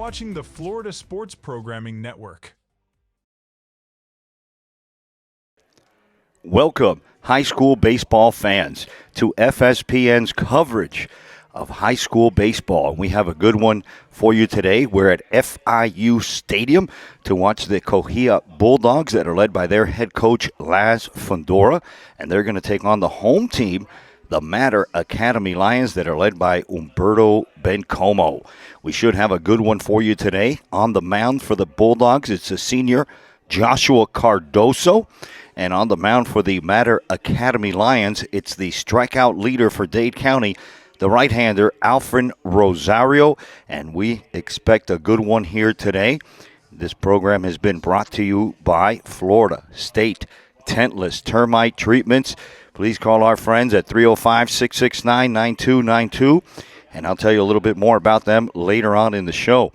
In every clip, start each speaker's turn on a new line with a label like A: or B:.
A: watching the Florida Sports Programming Network.
B: Welcome, high school baseball fans, to FSPN's coverage of high school baseball. We have a good one for you today. We're at F.I.U. Stadium to watch the COHEA Bulldogs that are led by their head coach, Laz Fundora, and they're going to take on the home team, the MATER Academy Lions, that are led by Humberto Bencomo. We should have a good one for you today. On the mound for the Bulldogs, it's the senior Joshua Cardoso. And on the mound for the MATER Academy Lions, it's the strikeout leader for Dade County, the right-hander Alfred Rosario. And we expect a good one here today. This program has been brought to you by Florida State Tentless Termite Treatments. Please call our friends at 305-669-9292, and I'll tell you a little bit more about them later on in the show.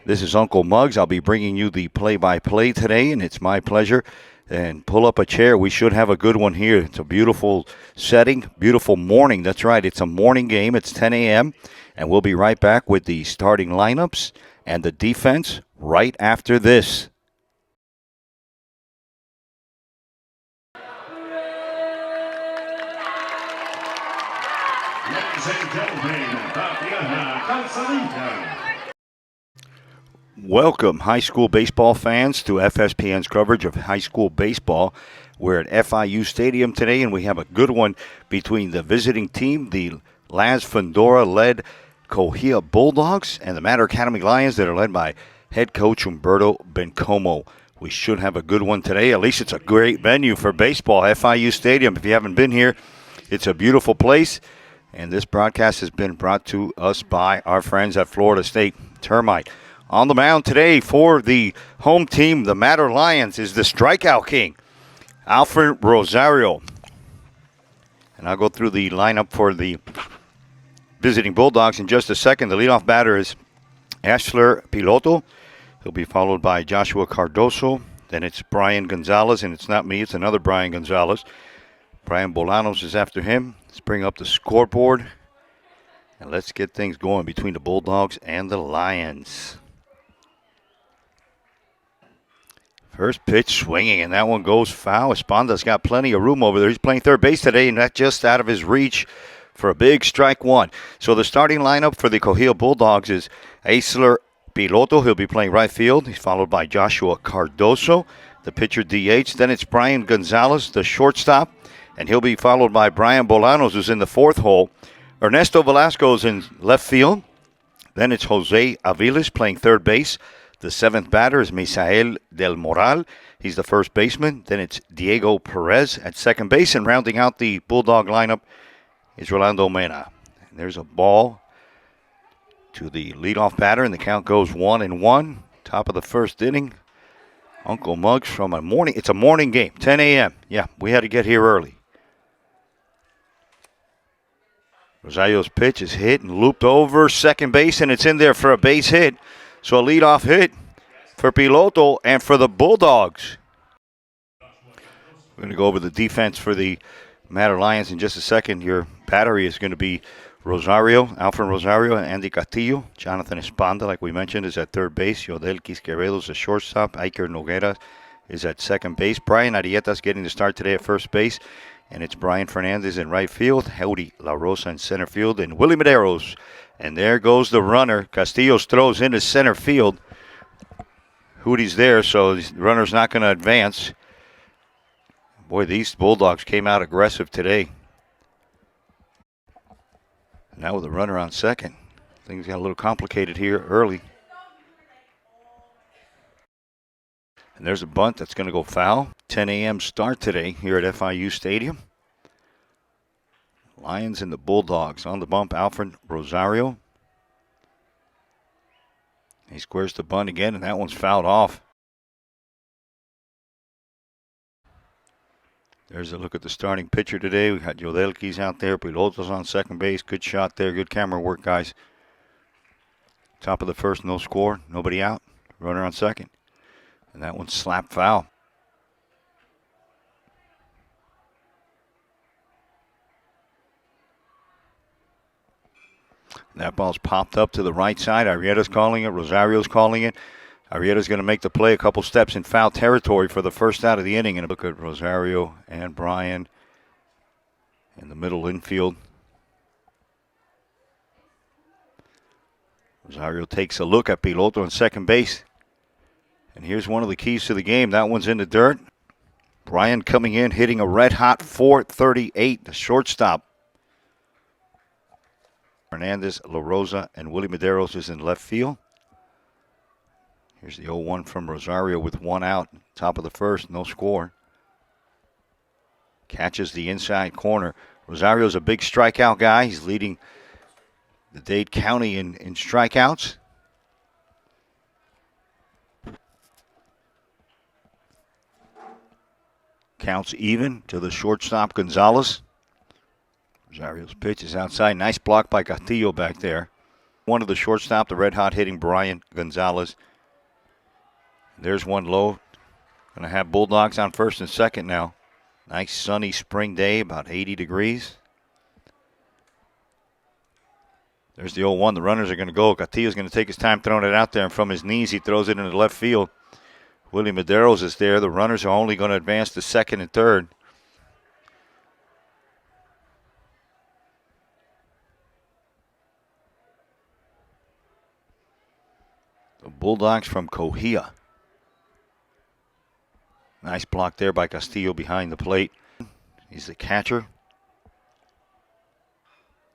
B: This is Uncle Muggs. I'll be bringing you the play-by-play today, and it's my pleasure. And pull up a chair. We should have a good one here. It's a beautiful setting, beautiful morning. That's right. It's a morning game. It's 10 a.m., and we'll be right back with the starting lineups and the defense right after this.
C: Ladies and gentlemen, COHEA Bulldogs.
B: Welcome, high school baseball fans, to FSPN's coverage of high school baseball. We're at F.I.U. Stadium today, and we have a good one between the visiting team, the Laz Fundora-led COHEA Bulldogs, and the MATER Academy Lions that are led by head coach Humberto Bencomo. We should have a good one today. At least it's a great venue for baseball, F.I.U. Stadium. If you haven't been here, it's a beautiful place. And this broadcast has been brought to us by our friends at Florida State Termite. On the mound today for the home team, the MATER Lions, is the strikeout king, Alfred Rosario. And I'll go through the lineup for the visiting Bulldogs in just a second. The leadoff batter is Ashler Piloto. He'll be followed by Joshua Cardoso. Then it's Brian Gonzalez, and it's not me, it's another Brian Gonzalez. Brian Bolanos is after him. Let's bring up the scoreboard, and let's get things going between the Bulldogs and the Lions. First pitch swinging, and that one goes foul. Espanda's got plenty of room over there. He's playing third base today, and that's just out of his reach for a big strike one. So the starting lineup for the COHEA Bulldogs is Aisler Piloto. He'll be playing right field. He's followed by Joshua Cardoso, the pitcher DH. Then it's Brian Gonzalez, the shortstop, and he'll be followed by Brian Bolanos, who's in the fourth hole. Ernesto Velasco's in left field. Then it's Jose Aviles playing third base. The seventh batter is Misael Del Moral. He's the first baseman. Then it's Diego Perez at second base. And rounding out the Bulldog lineup is Rolando Mena. And there's a ball to the leadoff batter, and the count goes 1-1. Top of the first inning. Uncle Muggs from a morning. It's a morning game, 10 a.m. Yeah, we had to get here early. Rosario's pitch is hit and looped over second base, and it's in there for a base hit. So a leadoff hit for Piloto and for the Bulldogs. We're going to go over the defense for the MATER Lions in just a second. Your battery is going to be Rosario, Alfred Rosario, and Andy Castillo. Jonathan Espanda, like we mentioned, is at third base. Yodel Quisqueredo is the shortstop. Iker Noguera is at second base. Brian Arieta's getting the start today at first base. And it's Brian Fernandez in right field, Howdy La Rosa in center field, and Willie Medeiros. And there goes the runner. Castillos throws into center field. Hootie's there, so the runner's not going to advance. Boy, these Bulldogs came out aggressive today. Now with the runner on second. Things got a little complicated here early. And there's a bunt that's going to go foul. 10 a.m. start today here at F.I.U. Stadium. Lions and the Bulldogs on the bump. Alfred Rosario. He squares the bunt again, and that one's fouled off. There's a look at the starting pitcher today. We got Yodelkis out there. Piloto's on second base. Good shot there. Good camera work, guys. Top of the first, no score. Nobody out. Runner on second. And that one's slapped foul. That ball's popped up to the right side. Arrieta's calling it. Rosario's calling it. Arrieta's going to make the play a couple steps in foul territory for the first out of the inning. And look at Rosario and Bryan in the middle infield. Rosario takes a look at Piloto on second base. And here's one of the keys to the game. That one's in the dirt. Bryan coming in, hitting a red-hot .438, the shortstop. Hernandez, La Rosa, and Willie Medeiros is in left field. Here's the 0-1 from Rosario with one out. Top of the first, no score. Catches the inside corner. Rosario's a big strikeout guy. He's leading the Dade County in strikeouts. Counts even to the shortstop, Gonzalez. Rosario's pitch is outside. Nice block by Castillo back there. One of the shortstop, the red-hot hitting Bryan Gonzalez. There's one low. Going to have Bulldogs on first and second now. Nice sunny spring day, about 80 degrees. There's the 0-1. The runners are going to go. Castillo's going to take his time throwing it out there, and from his knees he throws it into left field. Willie Medeiros is there. The runners are only going to advance to second and third. The Bulldogs from COHEA. Nice block there by Castillo behind the plate. He's the catcher.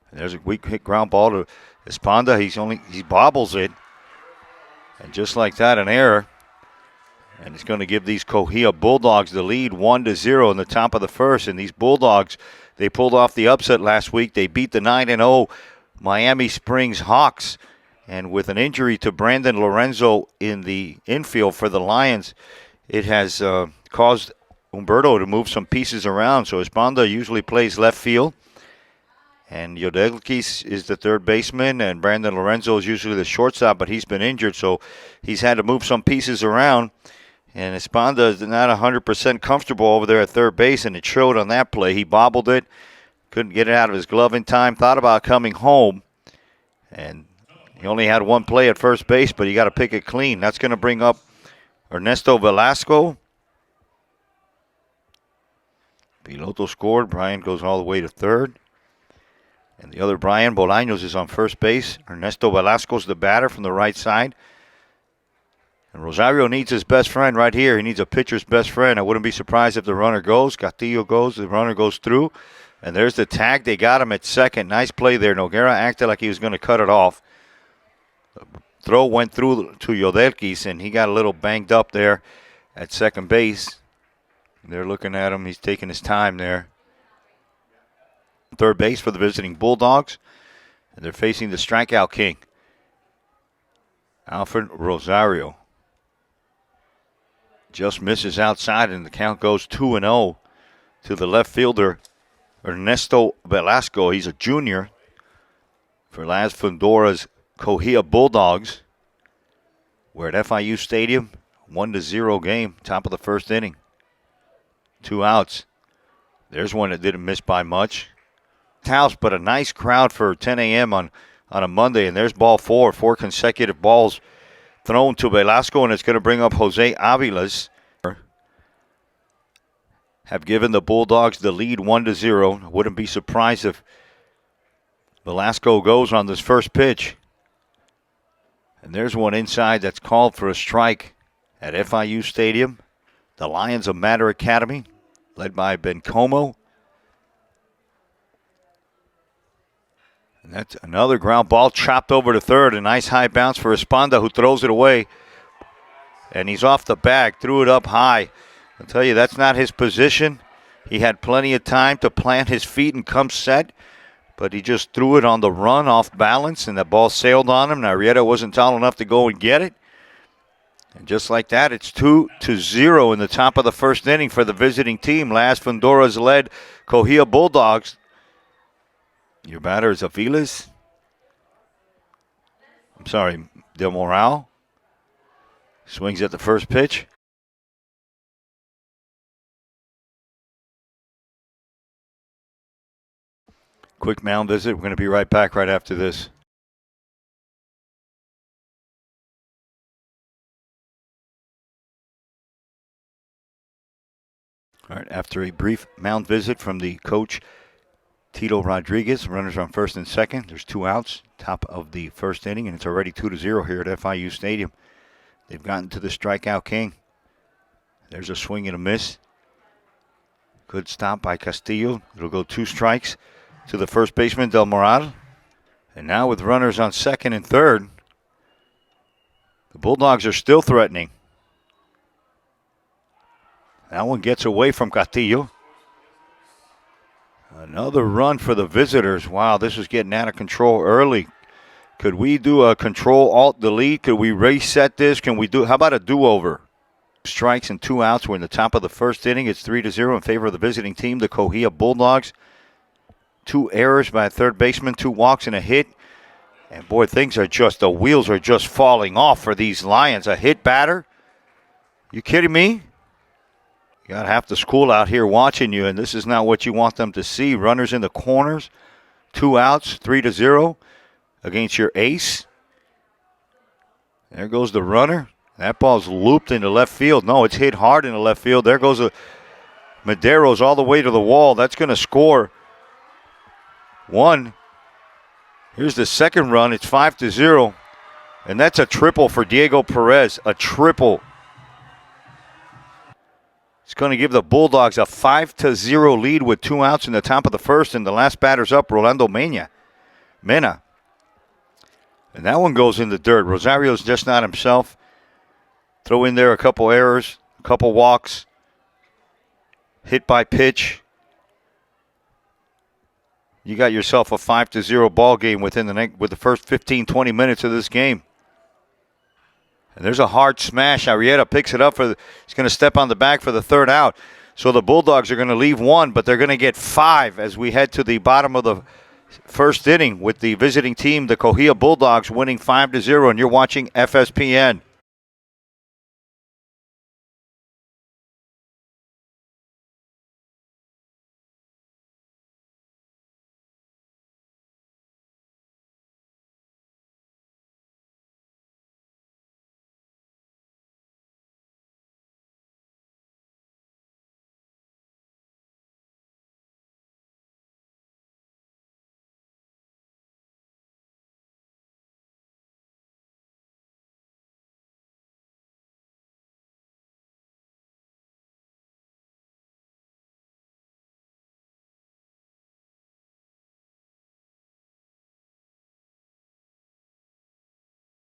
B: And there's a weak hit ground ball to Esponda. He bobbles it. And just like that, an error. And it's going to give these COHEA Bulldogs the lead 1-0 in the top of the first. And these Bulldogs, they pulled off the upset last week. They beat the 9-0 Miami Springs Hawks. And with an injury to Brandon Lorenzo in the infield for the Lions, it has caused Humberto to move some pieces around. So Esponda usually plays left field. And Yodelkis is the third baseman. And Brandon Lorenzo is usually the shortstop, but he's been injured. So he's had to move some pieces around. And Esponda is not 100% comfortable over there at third base, and it showed on that play. He bobbled it, couldn't get it out of his glove in time, thought about coming home. And he only had one play at first base, but you got to pick it clean. That's going to bring up Ernesto Velasco. Piloto scored. Bryan goes all the way to third. And the other Bryan, Bolaños, is on first base. Ernesto Velasco's the batter from the right side. And Rosario needs his best friend right here. He needs a pitcher's best friend. I wouldn't be surprised if the runner goes. Castillo goes. The runner goes through. And there's the tag. They got him at second. Nice play there. Noguera acted like he was going to cut it off. The throw went through to Yodelkis, and he got a little banged up there at second base. They're looking at him. He's taking his time there. Third base for the visiting Bulldogs. And they're facing the strikeout king, Alfred Rosario. Just misses outside, and the count goes 2-0 to the left fielder, Ernesto Velasco. He's a junior for Las Fundora's COHEA Bulldogs. We're at F.I.U. Stadium, 1-0 game, top of the first inning. 2 outs. There's one that didn't miss by much. House, but a nice crowd for 10 a.m. on a Monday, and there's ball 4 consecutive balls thrown to Velasco, and it's going to bring up Jose Aviles. Have given the Bulldogs the lead 1-0. Wouldn't be surprised if Velasco goes on this first pitch. And there's one inside that's called for a strike at F.I.U. Stadium. The Lions of MATER Academy, led by Bencomo. And that's another ground ball chopped over to third. A nice high bounce for Esponda, who throws it away. And he's off the bag, threw it up high. I'll tell you, that's not his position. He had plenty of time to plant his feet and come set, but he just threw it on the run off balance, and the ball sailed on him. Now, Arrieta wasn't tall enough to go and get it. And just like that, it's 2-0 in the top of the first inning for the visiting team. Las Fundora's led COHEA Bulldogs. Your batter is Aviles. Del Moral. Swings at the first pitch. Quick mound visit. We're going to be right back right after this. All right, after a brief mound visit from the coach, Tito Rodriguez, runners on first and second. There's 2 outs, top of the first inning, and it's already 2-0 here at F.I.U. Stadium. They've gotten to the strikeout king. There's a swing and a miss. Good stop by Castillo. It'll go 2 strikes to the first baseman, Del Moral. And now with runners on second and third, the Bulldogs are still threatening. That one gets away from Castillo. Another run for the visitors. Wow, this is getting out of control early. Could we do a Control-Alt-Delete? Could we reset this? How about a do-over? Strikes and 2 outs. We're in the top of the first inning. It's 3-0 in favor of the visiting team, the COHEA Bulldogs. 2 errors by a third baseman, 2 walks and a hit. And boy, the wheels are just falling off for these Lions. A hit batter? You kidding me? You got half the school out here watching you, and this is not what you want them to see. Runners in the corners, 2 outs, 3-0 against your ace. There goes the runner. That ball's looped into left field. No, it's hit hard into left field. There goes Madero's all the way to the wall. That's going to score 1. Here's the second run. It's 5-0. And that's a triple for Diego Perez. A triple. It's going to give the Bulldogs a 5-0 lead with 2 outs in the top of the first. And the last batter's up, Rolando Mena. And that one goes in the dirt. Rosario's just not himself. Throw in there a couple errors, a couple walks, hit by pitch. You got yourself a 5-0 ball game with the first 15, 20 minutes of this game. And there's a hard smash. Arrieta picks it up. He's going to step on the bag for the third out. So the Bulldogs are going to leave 1, but they're going to get 5 as we head to the bottom of the first inning with the visiting team, the COHEA Bulldogs, winning 5-0. And you're watching FSPN.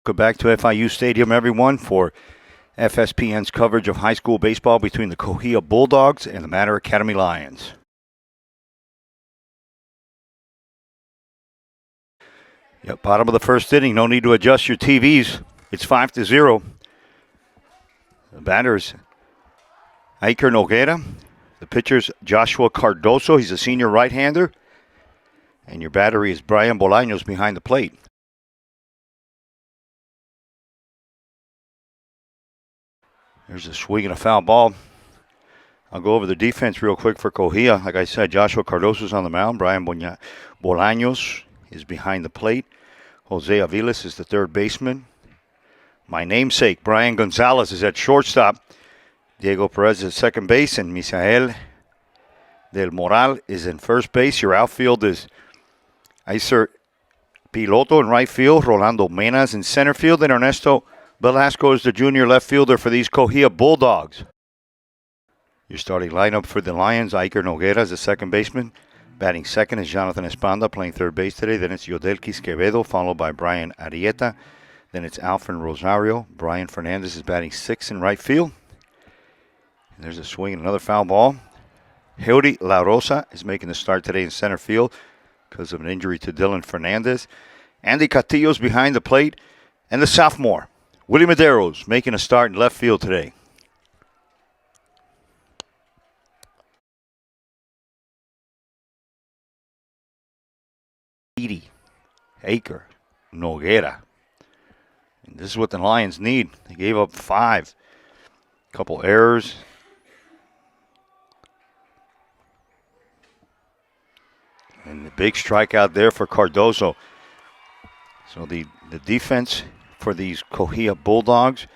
B: Welcome back to F.I.U. Stadium, everyone, for FSPN's coverage of high school baseball between the COHEA Bulldogs and the MATER Academy Lions. Yep, bottom of the first inning. No need to adjust your TVs. It's 5-0. The batter's Iker Noguera. The pitcher's Joshua Cardoso. He's a senior right-hander. And your battery is Brian Bolaños behind the plate. There's a swing and a foul ball. I'll go over the defense real quick for COHEA. Like I said, Joshua Cardoso's on the mound. Brian Bolaños is behind the plate. Jose Aviles is the third baseman. My namesake, Brian Gonzalez, is at shortstop. Diego Perez is at second base, and Misael Del Moral is in first base. Your outfield is Iser Piloto in right field. Rolando Mena is in center field, and Ernesto Velasco is the junior left fielder for these COHEA Bulldogs. Your starting lineup for the Lions, Iker Noguera is the second baseman. Batting second is Jonathan Espanda, playing third base today. Then it's Yodelkis Quevedo, followed by Brian Arrieta. Then it's Alfred Rosario. Brian Fernandez is batting sixth in right field. And there's a swing and another foul ball. Heudi La Rosa is making the start today in center field because of an injury to Dylan Fernandez. Andy Castillo's behind the plate. And the sophomore, Willie Madero's making a start in left field today. Iker Noguera. And this is what the Lions need. They gave up 5. A couple errors. And the big strikeout there for Cardoso. So the defense for these COHEA Bulldogs,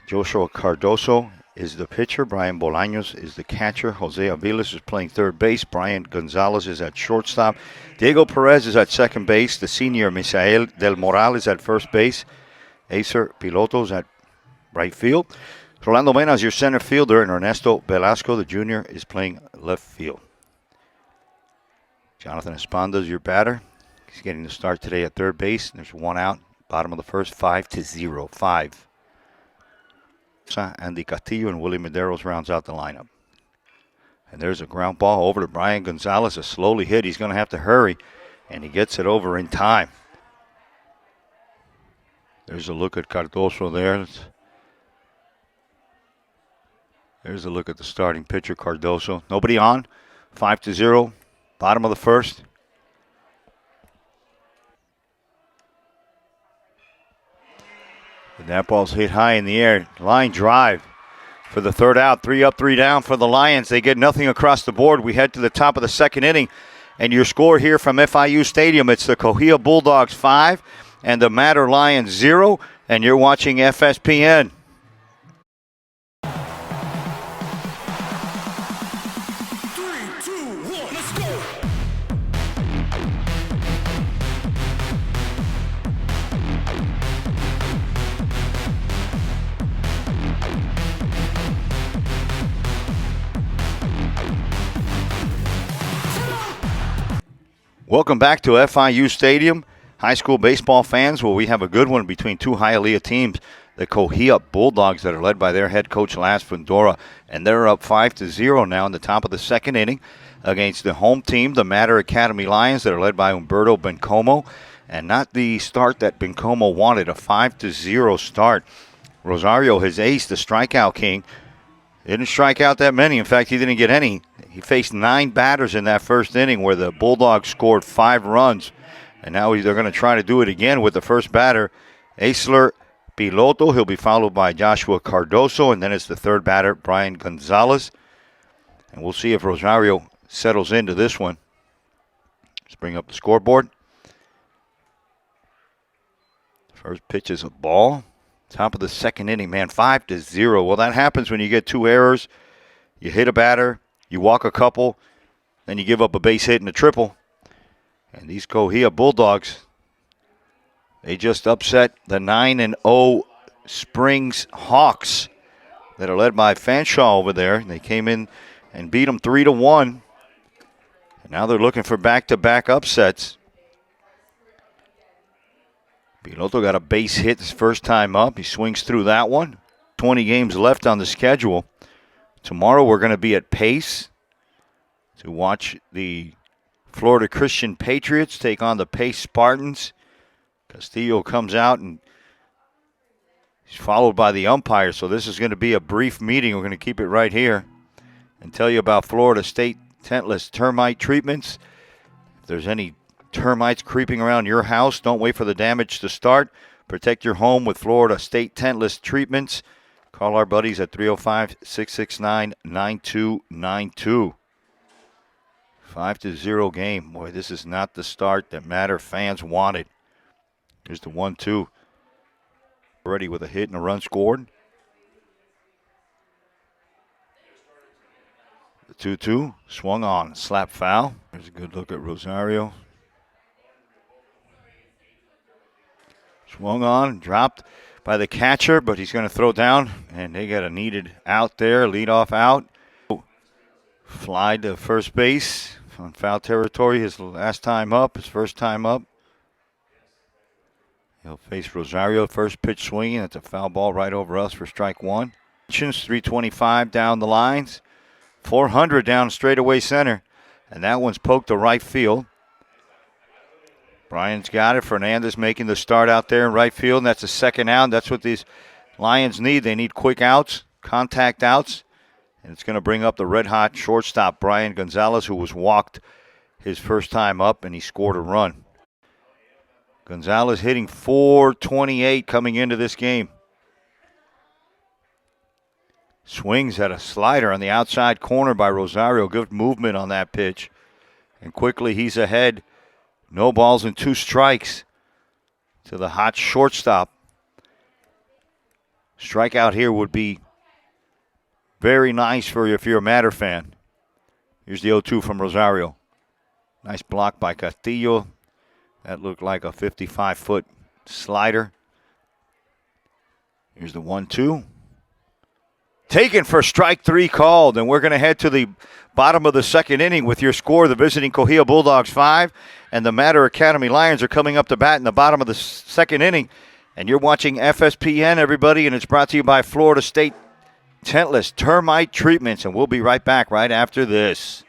B: Joshua Cardoso is the pitcher. Brian Bolaños is the catcher. Jose Aviles is playing third base. Brian Gonzalez is at shortstop. Diego Perez is at second base. The senior Misael Del Moral is at first base. Acer Piloto is at right field. Rolando Mena is your center fielder, and Ernesto Velasco, the junior, is playing left field. Jonathan Esponda is your batter. He's getting the start today at third base. There's one out. Bottom of the first, 5-0. 5. Andy Castillo and Willie Medeiros rounds out the lineup. And there's a ground ball over to Brian Gonzalez. A slowly hit. He's going to have to hurry. And he gets it over in time. There's a look at Cardoso there. There's a look at the starting pitcher, Cardoso. Nobody on. 5-0. Bottom of the first. And that ball's hit high in the air. Line drive for the third out. 3 up, 3 down for the Lions. They get nothing across the board. We head to the top of the second inning. And your score here from F.I.U. Stadium, it's the COHEA Bulldogs 5 and the MATER Lions 0. And you're watching FSPN. Welcome back to F.I.U. Stadium, high school baseball fans, where we have a good one between two Hialeah teams, the COHEA Bulldogs that are led by their head coach, Laz Fundora, and they're up 5-0 now in the top of the second inning against the home team, the MATER Academy Lions, that are led by Humberto Bencomo, and not the start that Bencomo wanted, a 5-0 start. Rosario, his ace, the strikeout king, didn't strike out that many. In fact, he didn't get any. He faced 9 batters in that first inning where the Bulldogs scored 5 runs. And now they're going to try to do it again with the first batter, Acer Piloto. He'll be followed by Joshua Cardoso. And then it's the third batter, Brian Gonzalez. And we'll see if Rosario settles into this one. Let's bring up the scoreboard. First pitch is a ball. Top of the second inning, man, 5-0. Well, that happens when you get 2 errors. You hit a batter, you walk a couple, then you give up a base hit and a triple. And these COHEA Bulldogs, they just upset the 9-0 Springs Hawks that are led by Fanshaw over there. They came in and beat them 3-1. And now they're looking for back-to-back upsets. Piloto got a base hit his first time up. He swings through that one. 20 games left on the schedule. Tomorrow we're going to be at Pace to watch the Florida Christian Patriots take on the Pace Spartans. Castillo comes out and he's followed by the umpire. So this is going to be a brief meeting. We're going to keep it right here and tell you about Florida State tentless termite treatments. If there's any termites creeping around your house, don't wait for the damage to start. Protect your home with Florida State tentless treatments. Call our buddies at 305-669-9292. 5-0 game. Boy, this is not the start that MATER fans wanted. Here's the 1-2. Already with a hit and a run scored. The 2-2 swung on, slap foul. There's a good look at Rosario. Swung on, dropped by the catcher, but he's going to throw down, and they got a needed out there, leadoff out. Fly to first base on foul territory, his last time up, his first time up. He'll face Rosario, first pitch swinging. That's a foul ball right over us for strike one. 325 down the lines, 400 down straightaway center, and that one's poked to right field. Brian's got it. Fernandez making the start out there in right field, and that's a second out. That's what these Lions need. They need quick outs, contact outs, and it's going to bring up the red-hot shortstop, Brian Gonzalez, who was walked his first time up, and he scored a run. Gonzalez hitting .428 coming into this game. Swings at a slider on the outside corner by Rosario. Good movement on that pitch. And quickly he's ahead. No balls and 2 strikes to the hot shortstop. Strikeout here would be Very nice for you if you're a Mater fan. Here's the 0-2 from Rosario. Nice block by Castillo. That looked like a 55-foot slider. Here's the 1-2. Taken for strike 3 called, and we're going to head to the bottom of the second inning with your score. The visiting COHEA Bulldogs 5 and the MATER Academy Lions are coming up to bat in the bottom of the second inning. And you're watching FSPN, everybody, and it's brought to you by Florida State Tentless Termite Treatments. And we'll be right back right after this.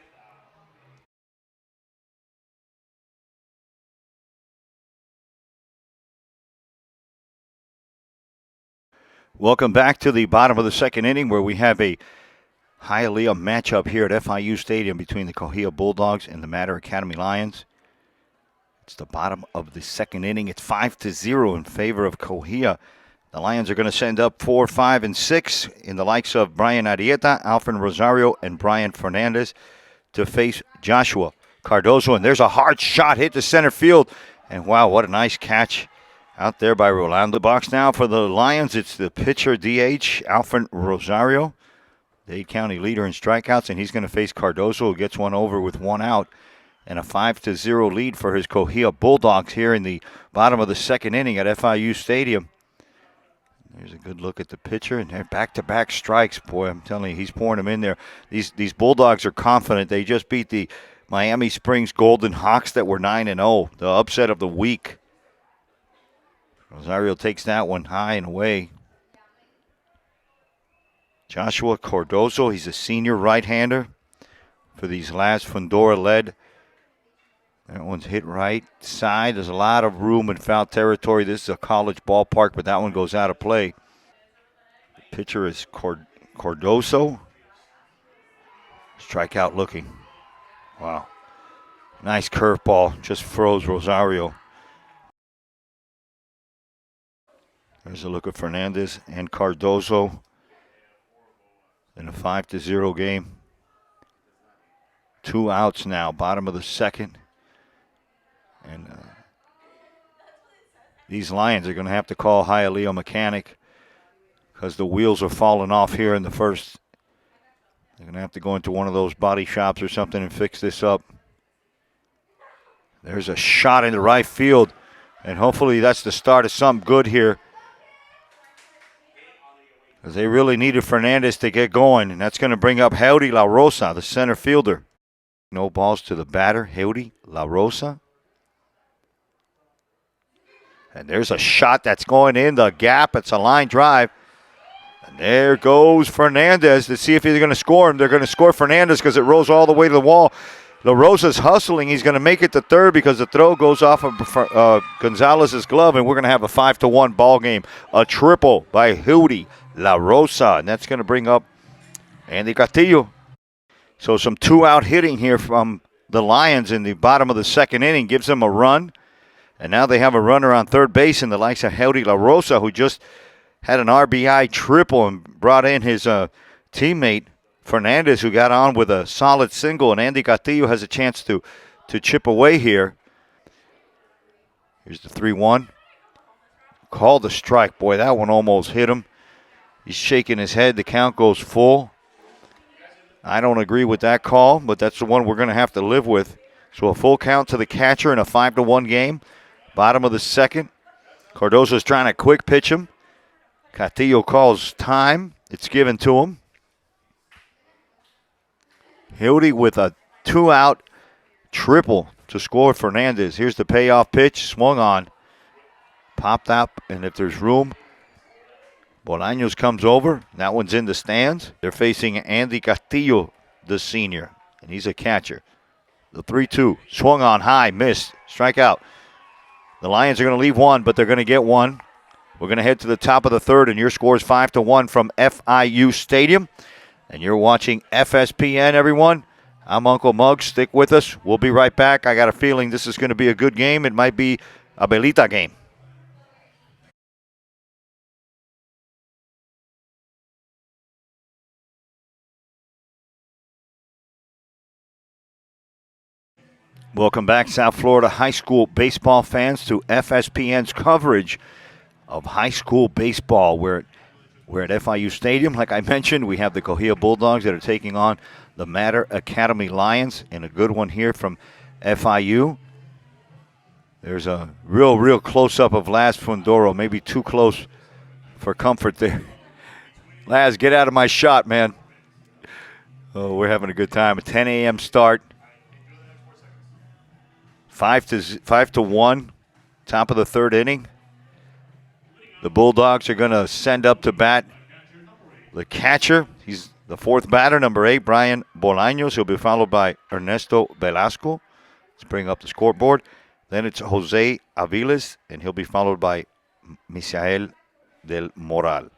B: Welcome back to the bottom of the second inning where we have a Hialeah matchup here at F.I.U. Stadium between the COHEA Bulldogs and the MATER Academy Lions. It's the bottom of the second inning. It's 5-0 in favor of COHEA. The Lions are going to send up 4, 5, and 6 in the likes of Brian Arrieta, Alfred Rosario, and Brian Fernandez to face Joshua Cardozo. And there's a hard shot hit to center field. And wow, what a nice catch out there by Rolando. Box now for the Lions. It's the pitcher DH, Alfred Rosario, Dade County leader in strikeouts, and he's going to face Cardozo, who gets one over with 1 out. And a 5-0 lead for his COHEA Bulldogs here in the bottom of the second inning at FIU Stadium. There's a good look at the pitcher, and they're back-to-back strikes. Boy, I'm telling you, he's pouring them in there. These Bulldogs are confident. They just beat the Miami Springs Golden Hawks that were 9-0, the upset of the week. Rosario takes that one high and away. Joshua Cardozo, he's a senior right-hander for these last Fundora-led. That one's hit right side. There's a lot of room in foul territory. This is a college ballpark, but that one goes out of play. The pitcher is Cardozo. Strikeout looking. Wow. Nice curveball. Just froze Rosario. There's a look at Fernandez and Cardozo in a 5-0 game. 2 outs now, bottom of the second. And these Lions are going to have to call Hialeah mechanic because the wheels are falling off here in the first. They're going to have to go into one of those body shops or something and fix this up. There's a shot into right field, and hopefully that's the start of something good here, because they really needed Fernandez to get going, and that's going to bring up Heudy La Rosa, the center fielder. No balls to the batter, Heudy La Rosa. And there's a shot that's going in the gap. It's a line drive. And there goes Fernandez to see if he's going to score him. They're going to score Fernandez because it rolls all the way to the wall. La Rosa's hustling. He's going to make it to third because the throw goes off of Gonzalez's glove, and we're going to have a 5-1 ball game. A triple by Heudy La Rosa, and that's going to bring up Andy Castillo. So some 2-out hitting here from the Lions in the bottom of the second inning gives them a run. And now they have a runner on third base in the likes of Heudy La Rosa, who just had an RBI triple and brought in his teammate Fernandez, who got on with a solid single. And Andy Castillo has a chance to chip away here. Here's the 3-1. Called the strike. Boy, that one almost hit him. He's shaking his head. The count goes full. I don't agree with that call, but that's the one we're going to have to live with. So a full count to the catcher in a 5-1 game. Bottom of the second. Cardozo's trying to quick pitch him. Castillo calls time. It's given to him. Heudy with a 2-out triple to score Fernandez. Here's the payoff pitch. Swung on. Popped up, and if there's room, Bolaños comes over. That one's in the stands. They're facing Andy Castillo, the senior, and he's a catcher. The 3-2. Swung on high. Missed. Strikeout. The Lions are going to leave one, but they're going to get one. We're going to head to the top of the third, and your score is 5-1 from FIU Stadium. And you're watching FSPN, everyone. I'm Uncle Muggs. Stick with us. We'll be right back. I got a feeling this is going to be a good game. It might be a Belita game. Welcome back, South Florida high school baseball fans, to FSPN's coverage of high school baseball. We're at We're at FIU Stadium. Like I mentioned, we have the COHEA Bulldogs that are taking on the MATER Academy Lions, and a good one here from FIU. There's a real close-up of Laz Fundoro, maybe too close for comfort there. Laz, get out of my shot, man. Oh, we're having a good time. A 10 a.m. start. 5-1, top of the third inning. The Bulldogs are going to send up to bat the catcher. He's the fourth batter, number 8, Brian Bolaños. He'll be followed by Ernesto Velasco. Let's bring up the scoreboard. Then it's Jose Aviles, and he'll be followed by Misael del Moral.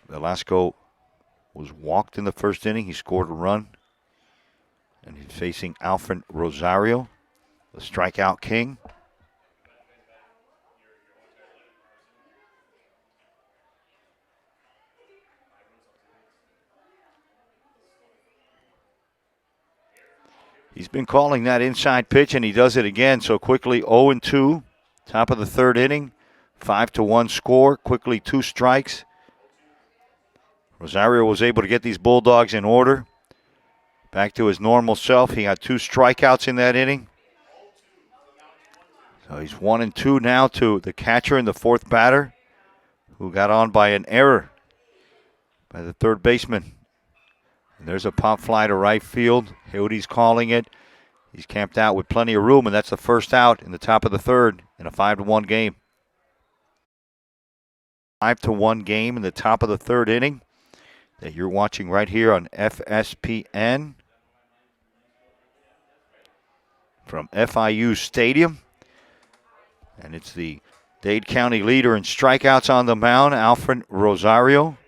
B: Velasco was walked in the first inning. He scored a run. And he's facing Alfred Rosario, the strikeout king. He's been calling that inside pitch, and he does it again. So quickly 0-2, top of the third inning, 5-1 score. Quickly 2 strikes. Rosario was able to get these Bulldogs in order. Back to his normal self. He had 2 strikeouts in that inning. So he's 1-2 now to the catcher and the fourth batter, who got on by an error by the third baseman. And there's a pop fly to right field. Heidi's calling it. He's camped out with plenty of room, and that's the first out in the top of the third in a 5-1 game. 5-1 game in the top of the third inning that you're watching right here on FSPN from FIU Stadium. And it's the Dade County leader in strikeouts on the mound, Alfred Rosario.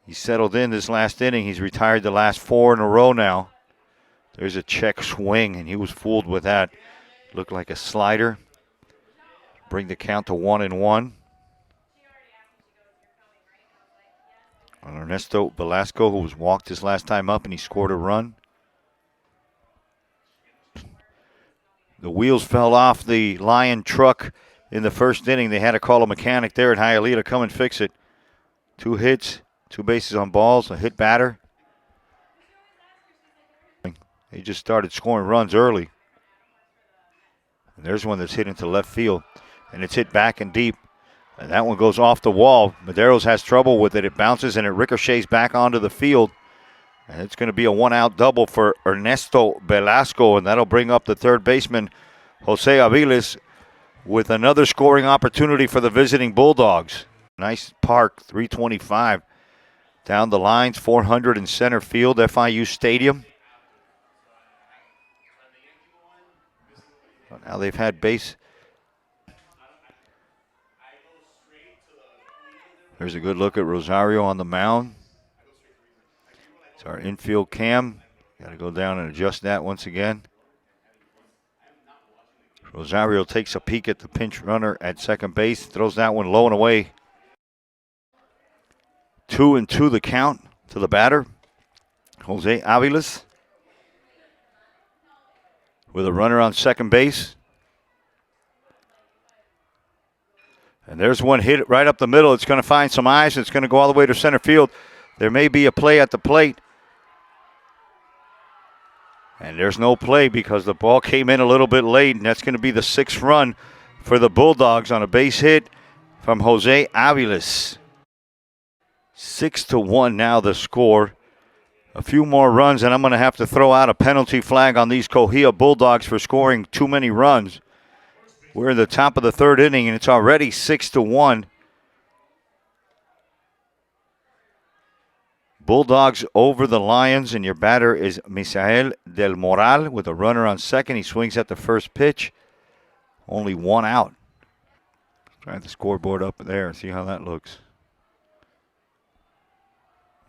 B: He settled in this last inning. He's retired the last 4 in a row now. There's a check swing, and he was fooled with that. Looked like a slider. Bring the count to 1-1. On Ernesto Velasco, who was walked his last time up, and he scored a run. The wheels fell off the Lion truck in the first inning. They had to call a mechanic there at Hialeah to come and fix it. 2 hits. 2 bases on balls, a hit batter. They just started scoring runs early. And there's one that's hit into left field. And it's hit back and deep. And that one goes off the wall. Medeiros has trouble with it. It bounces and it ricochets back onto the field. And it's going to be a 1-out double for Ernesto Velasco. And that'll bring up the third baseman, Jose Aviles, with another scoring opportunity for the visiting Bulldogs. Nice park, 325. Down the lines, 400 in center field, FIU Stadium. Now they've had base. There's a good look at Rosario on the mound. It's our infield cam. Got to go down and adjust that once again. Rosario takes a peek at the pinch runner at second base, throws that one low and away. 2-2 the count to the batter, Jose Aviles, with a runner on second base. And there's one hit right up the middle. It's going to find some eyes. It's going to go all the way to center field. There may be a play at the plate. And there's no play because the ball came in a little bit late, and that's going to be the 6th run for the Bulldogs on a base hit from Jose Aviles. 6-1 now the score. A few more runs, and I'm going to have to throw out a penalty flag on these COHEA Bulldogs for scoring too many runs. We're in the top of the third inning, and it's already 6-1. Bulldogs over the Lions, and your batter is Misael del Moral with a runner on second. He swings at the first pitch. Only 1 out. Try the scoreboard up there, see how that looks.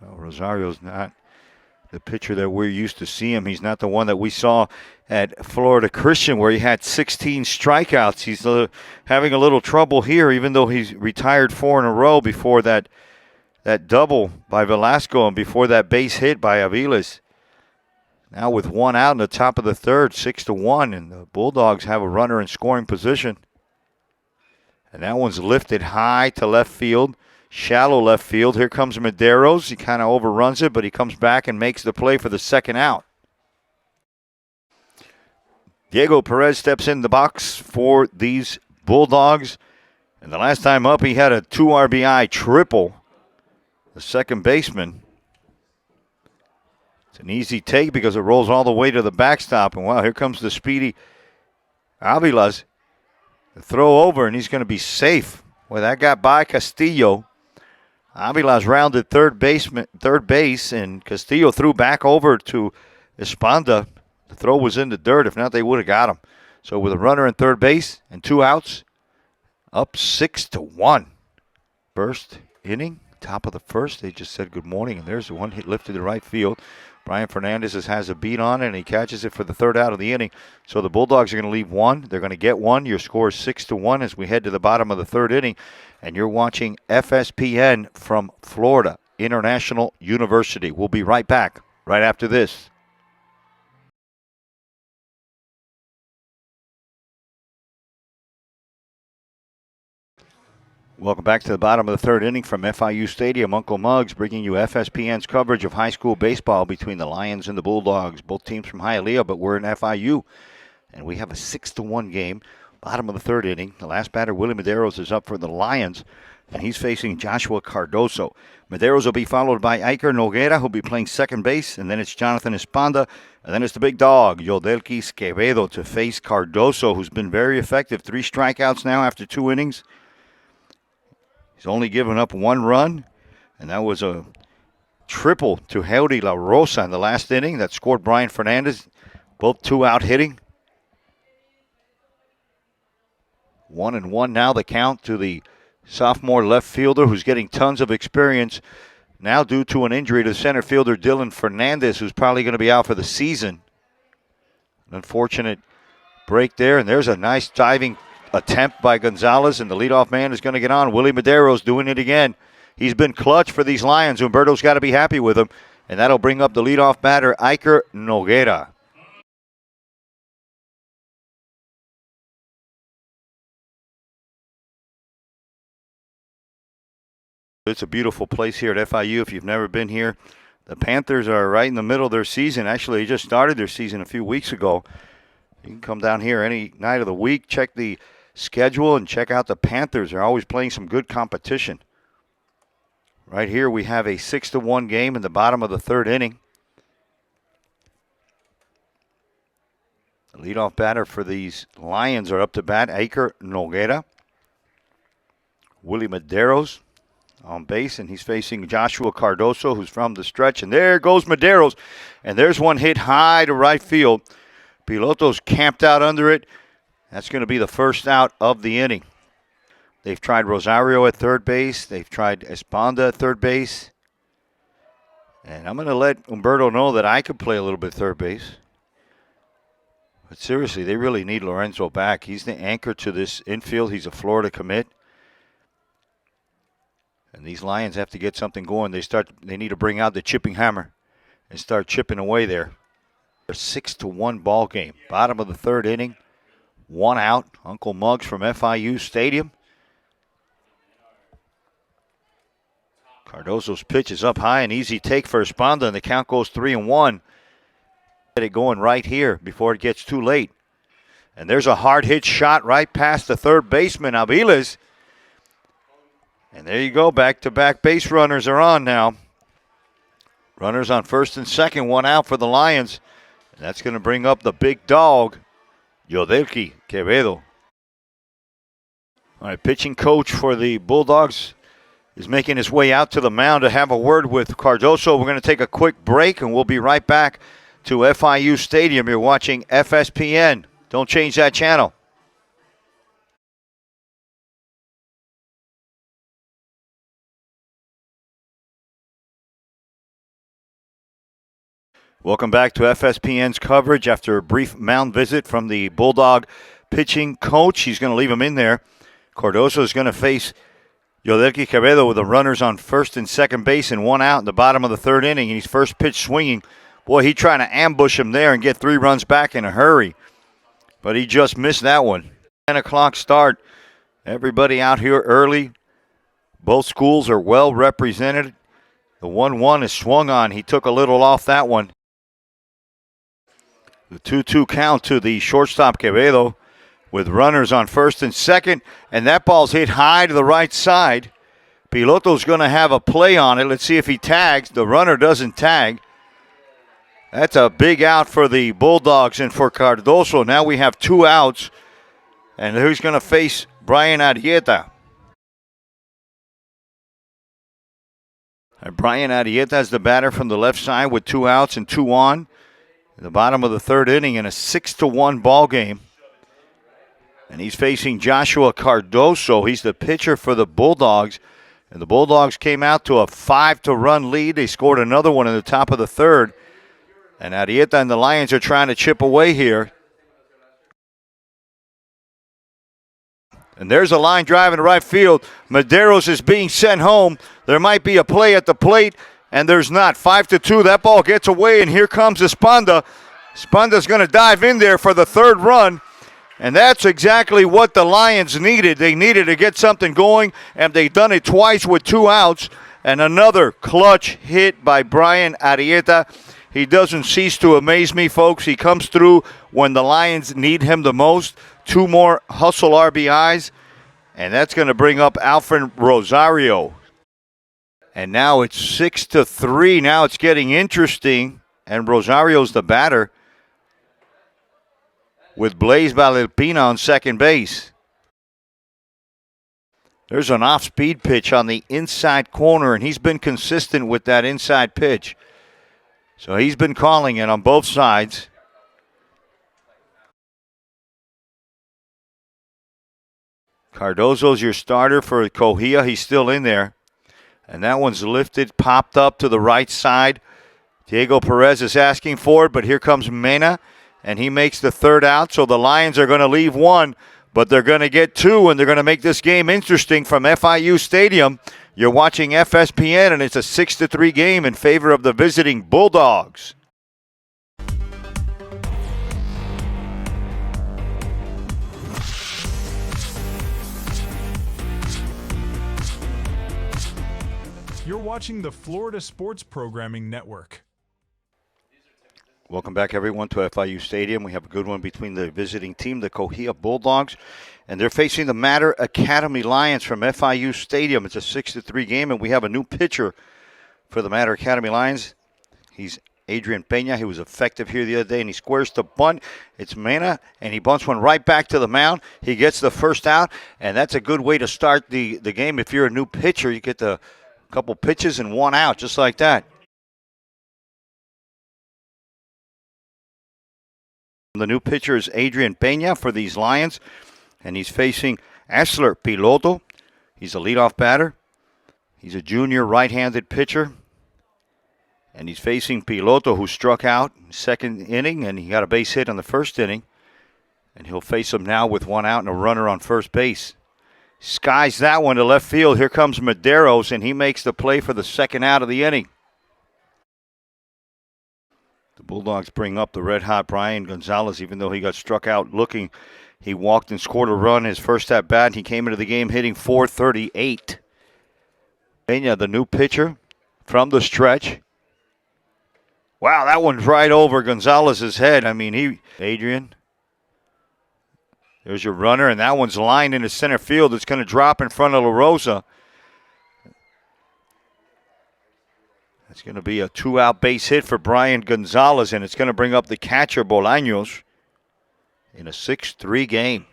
B: Well, Rosario's not the pitcher that we're used to see him. He's not the one that we saw at Florida Christian where he had 16 strikeouts. He's having a little trouble here, even though he's retired 4 in a row before that double by Velasco and before that base hit by Aviles. Now with 1 out in the top of the third, 6-1, and the Bulldogs have a runner in scoring position. And that one's lifted high to left field, shallow left field. Here comes Medeiros. He kind of overruns it, but he comes back and makes the play for the second out. Diego Perez steps in the box for these Bulldogs. And the last time up, he had a 2 RBI triple. The second baseman. It's an easy take because it rolls all the way to the backstop. And wow, here comes the speedy Avila's. The throw over, and he's going to be safe. Well, that got by Castillo. Avila's rounded third base, and Castillo threw back over to Espanda. The throw was in the dirt. If not, they would have got him. So with a runner in third base and 2 outs, up 6-1. First inning, top of the first. They just said good morning, and there's the one hit lifted to right field. Brian Fernandez has a beat on it, and he catches it for the third out of the inning. So the Bulldogs are going to leave one. They're going to get one. Your score is 6-1 as we head to the bottom of the third inning. And you're watching FSPN from Florida International University. We'll be right back right after this. Welcome back to the bottom of the third inning from F.I.U. Stadium. Uncle Muggs bringing you FSPN's coverage of high school baseball between the Lions and the Bulldogs. Both teams from Hialeah, but we're in F.I.U. And we have a 6-1 game. Bottom of the third inning. The last batter, Willie Medeiros, is up for the Lions, and he's facing Joshua Cardoso. Medeiros will be followed by Iker Noguera, who'll be playing second base, and then it's Jonathan Espanda, and then it's the big dog, Yodelkis Quevedo, to face Cardoso, who's been very effective. 3 strikeouts now after 2 innings. He's only given up 1 run, and that was a triple to Heudy La Rosa in the last inning that scored Brian Fernandez. Both 2-out hitting. 1-1 now the count to the sophomore left fielder who's getting tons of experience now due to an injury to center fielder Dylan Fernandez, who's probably going to be out for the season. An unfortunate break there, and there's a nice diving attempt by Gonzalez, and the leadoff man is going to get on. Willie Medeiros doing it again. He's been clutch for these Lions. Humberto's got to be happy with him, and that'll bring up the leadoff batter, Iker Noguera. It's a beautiful place here at FIU if you've never been here. The Panthers are right in the middle of their season. Actually, they just started their season a few weeks ago. You can come down here any night of the week, check the schedule, and check out the Panthers. They're always playing some good competition. Right here we have a 6-1 game in the bottom of the third inning. The leadoff batter for these Lions are up to bat, Iker Noguera. Willie Medeiros on base, and he's facing Joshua Cardoso, who's from the stretch. And there goes Medeiros, and there's one hit high to right field. Piloto's camped out under it. That's going to be the first out of the inning. They've tried Rosario at third base. They've tried Espanda at third base. And I'm going to let Humberto know that I could play a little bit third base. But seriously, they really need Lorenzo back. He's the anchor to this infield. He's a Florida commit. And these Lions have to get something going. They need to bring out the chipping hammer and start chipping away there. A 6-1 ball game. Bottom of the third inning. 1 out. Uncle Muggs from FIU Stadium. Cardoso's pitch is up high, an easy take for Espanda, and the count goes 3-1. Get it going right here before it gets too late. And there's a hard hit shot right past the third baseman, Aviles. And there you go, back-to-back base runners are on now. Runners on first and second, 1 out for the Lions. And that's going to bring up the big dog, Yodelki Quevedo. All right, pitching coach for the Bulldogs is making his way out to the mound to have a word with Cardoso. We're going to take a quick break, and we'll be right back to FIU Stadium. You're watching FSPN. Don't change that channel. Welcome back to FSPN's coverage after a brief mound visit from the Bulldog pitching coach. He's going to leave him in there. Cardoso is going to face Yodelki Quevedo with the runners on first and second base and 1 out in the bottom of the third inning. And he's first pitch swinging. Boy, he trying to ambush him there and get 3 runs back in a hurry. But he just missed that one. 10 o'clock start Everybody out here early. Both schools are well represented. The 1-1 is swung on. He took a little off that one. The 2-2 count to the shortstop Quevedo with runners on first and second. And that ball's hit high to the right side. Piloto's going to have a play on it. Let's see if he tags. The runner doesn't tag. That's a big out for the Bulldogs and for Cardoso. Now we have 2 outs. And who's going to face Brian Arrieta? And Brian Arrieta is the batter from the left side with 2 outs and 2 on. In the bottom of the third inning in a 6-1 ball game. And he's facing Joshua Cardoso. He's the pitcher for the Bulldogs. And the Bulldogs came out to a 5-run lead. They scored another one in the top of the third. And Arrieta and the Lions are trying to chip away here. And there's a line drive in right field. Medeiros is being sent home. There might be a play at the plate, and there's not. 5-2. That ball gets away, and here comes Esponda. Esponda's going to dive in there for the third run. And that's exactly what the Lions needed. They needed to get something going, and they've done it twice with 2 outs. And another clutch hit by Brian Arrieta. He doesn't cease to amaze me, folks. He comes through when the Lions need him the most. 2 more hustle RBIs, and that's going to bring up Alfred Rosario. And now it's 6-3. Now it's getting interesting, and Rosario's the batter with Blaise Valenpina on second base. There's an off-speed pitch on the inside corner, and he's been consistent with that inside pitch. So he's been calling it on both sides. Cardoso's your starter for COHEA. He's still in there. And that one's lifted, popped up to the right side. Diego Perez is asking for it, but here comes Mena, and he makes the third out. So the Lions are going to leave 1, but they're going to get 2, and they're going to make this game interesting from F.I.U. Stadium. You're watching FSPN, and it's a 6-3 game in favor of the visiting Bulldogs.
A: You're watching the Florida Sports Programming Network.
B: Welcome back, everyone, to FIU Stadium. We have a good one between the visiting team, the COHEA Bulldogs, and they're facing the MATER Academy Lions from FIU Stadium. It's a 6-3 game, and we have a new pitcher for the MATER Academy Lions. He's Adrian Peña. He was effective here the other day, and he squares the bunt. It's Mena, and he bunts one right back to the mound. He gets the first out, and that's a good way to start the game. If you're a new pitcher, you get the couple pitches and 1 out, just like that. The new pitcher is Adrian Peña for these Lions, and he's facing Asler Piloto. He's a leadoff batter. He's a junior right-handed pitcher, and he's facing Piloto, who struck out in the second inning, and he got a base hit in the first inning, and he'll face him now with 1 out and a runner on first base. Skies that one to left field. Here comes Medeiros, and he makes the play for the second out of the inning. The Bulldogs bring up the red-hot Brian Gonzalez, even though he got struck out looking. He walked and scored a run his first at-bat, and he came into the game hitting .438. Peña, the new pitcher from the stretch. Wow, that one's right over Gonzalez's head. I mean, Adrian. There's your runner, and that one's lined into center field. It's going to drop in front of La Rosa. It's going to be a 2-out base hit for Brian Gonzalez, and it's going to bring up the catcher, Bolaños, in a 6-3 game.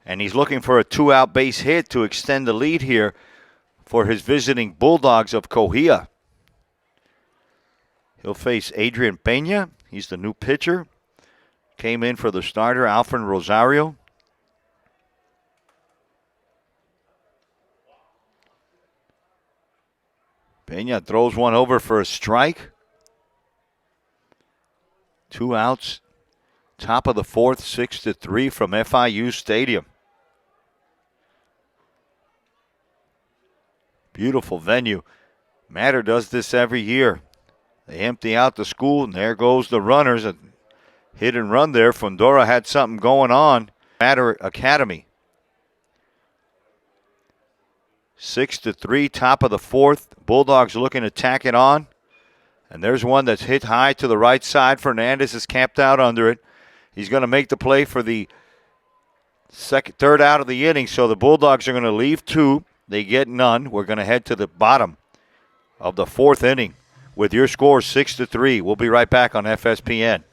B: And he's looking for a 2-out base hit to extend the lead here for his visiting Bulldogs of COHEA. He'll face Adrian Peña. He's the new pitcher. Came in for the starter, Alfred Rosario. Peña throws one over for a strike. 2 outs. Top of the fourth, 6-3 from FIU Stadium. Beautiful venue. MATER does this every year. They empty out the school, and there goes the runners. A hit and run there. Fundora had something going on. MATER Academy. 6-3, top of the fourth. Bulldogs looking to tack it on. And there's one that's hit high to the right side. Fernandez is camped out under it. He's going to make the play for the third out of the inning. So the Bulldogs are going to leave 2. They get none. We're going to head to the bottom of the fourth inning with your score 6-3. We'll be right back on FSPN.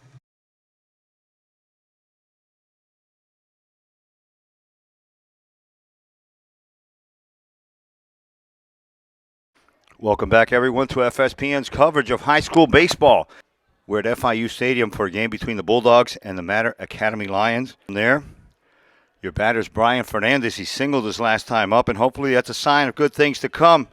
B: Welcome back, everyone, to FSPN's coverage of high school baseball. We're at F.I.U. Stadium for a game between the Bulldogs and the MATER Academy Lions. And there, your batter's Brian Fernandez. He singled his last time up, and hopefully that's a sign of good things to come.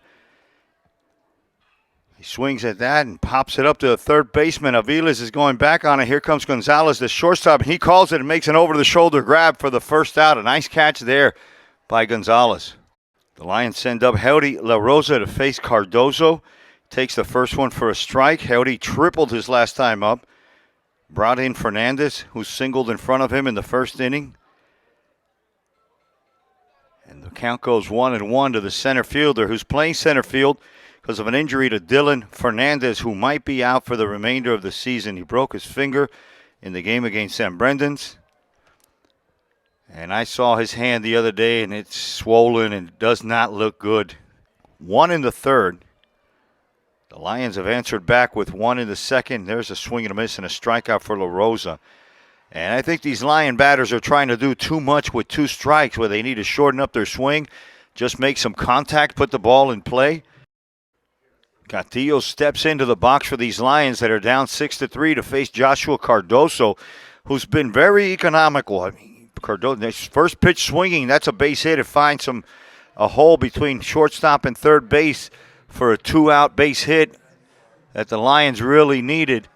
B: He swings at that and pops it up to the third baseman. Aviles is going back on it. Here comes Gonzalez, the shortstop, and he calls it and makes an over-the-shoulder grab for the first out. A nice catch there by Gonzalez. The Lions send up Howdy La Rosa to face Cardozo. Takes the first one for a strike. Howdy tripled his last time up. Brought in Fernandez, who singled in front of him in the first inning. And the count goes 1-1 to the center fielder, who's playing center field because of an injury to Dylan Fernandez, who might be out for the remainder of the season. He broke his finger in the game against San Brendan's. And I saw his hand the other day, and it's swollen and does not look good. 1 in the third. The Lions have answered back with 1 in the second. There's a swing and a miss and a strikeout for La Rosa. And I think these Lion batters are trying to do too much with 2 strikes where they need to shorten up their swing, just make some contact, put the ball in play. Castillo steps into the box for these Lions that are down 6-3 to face Joshua Cardoso, who's been very economical. I mean, Cardoso, first pitch swinging, that's a base hit. It finds a hole between shortstop and third base for a 2-out base hit that the Lions really needed.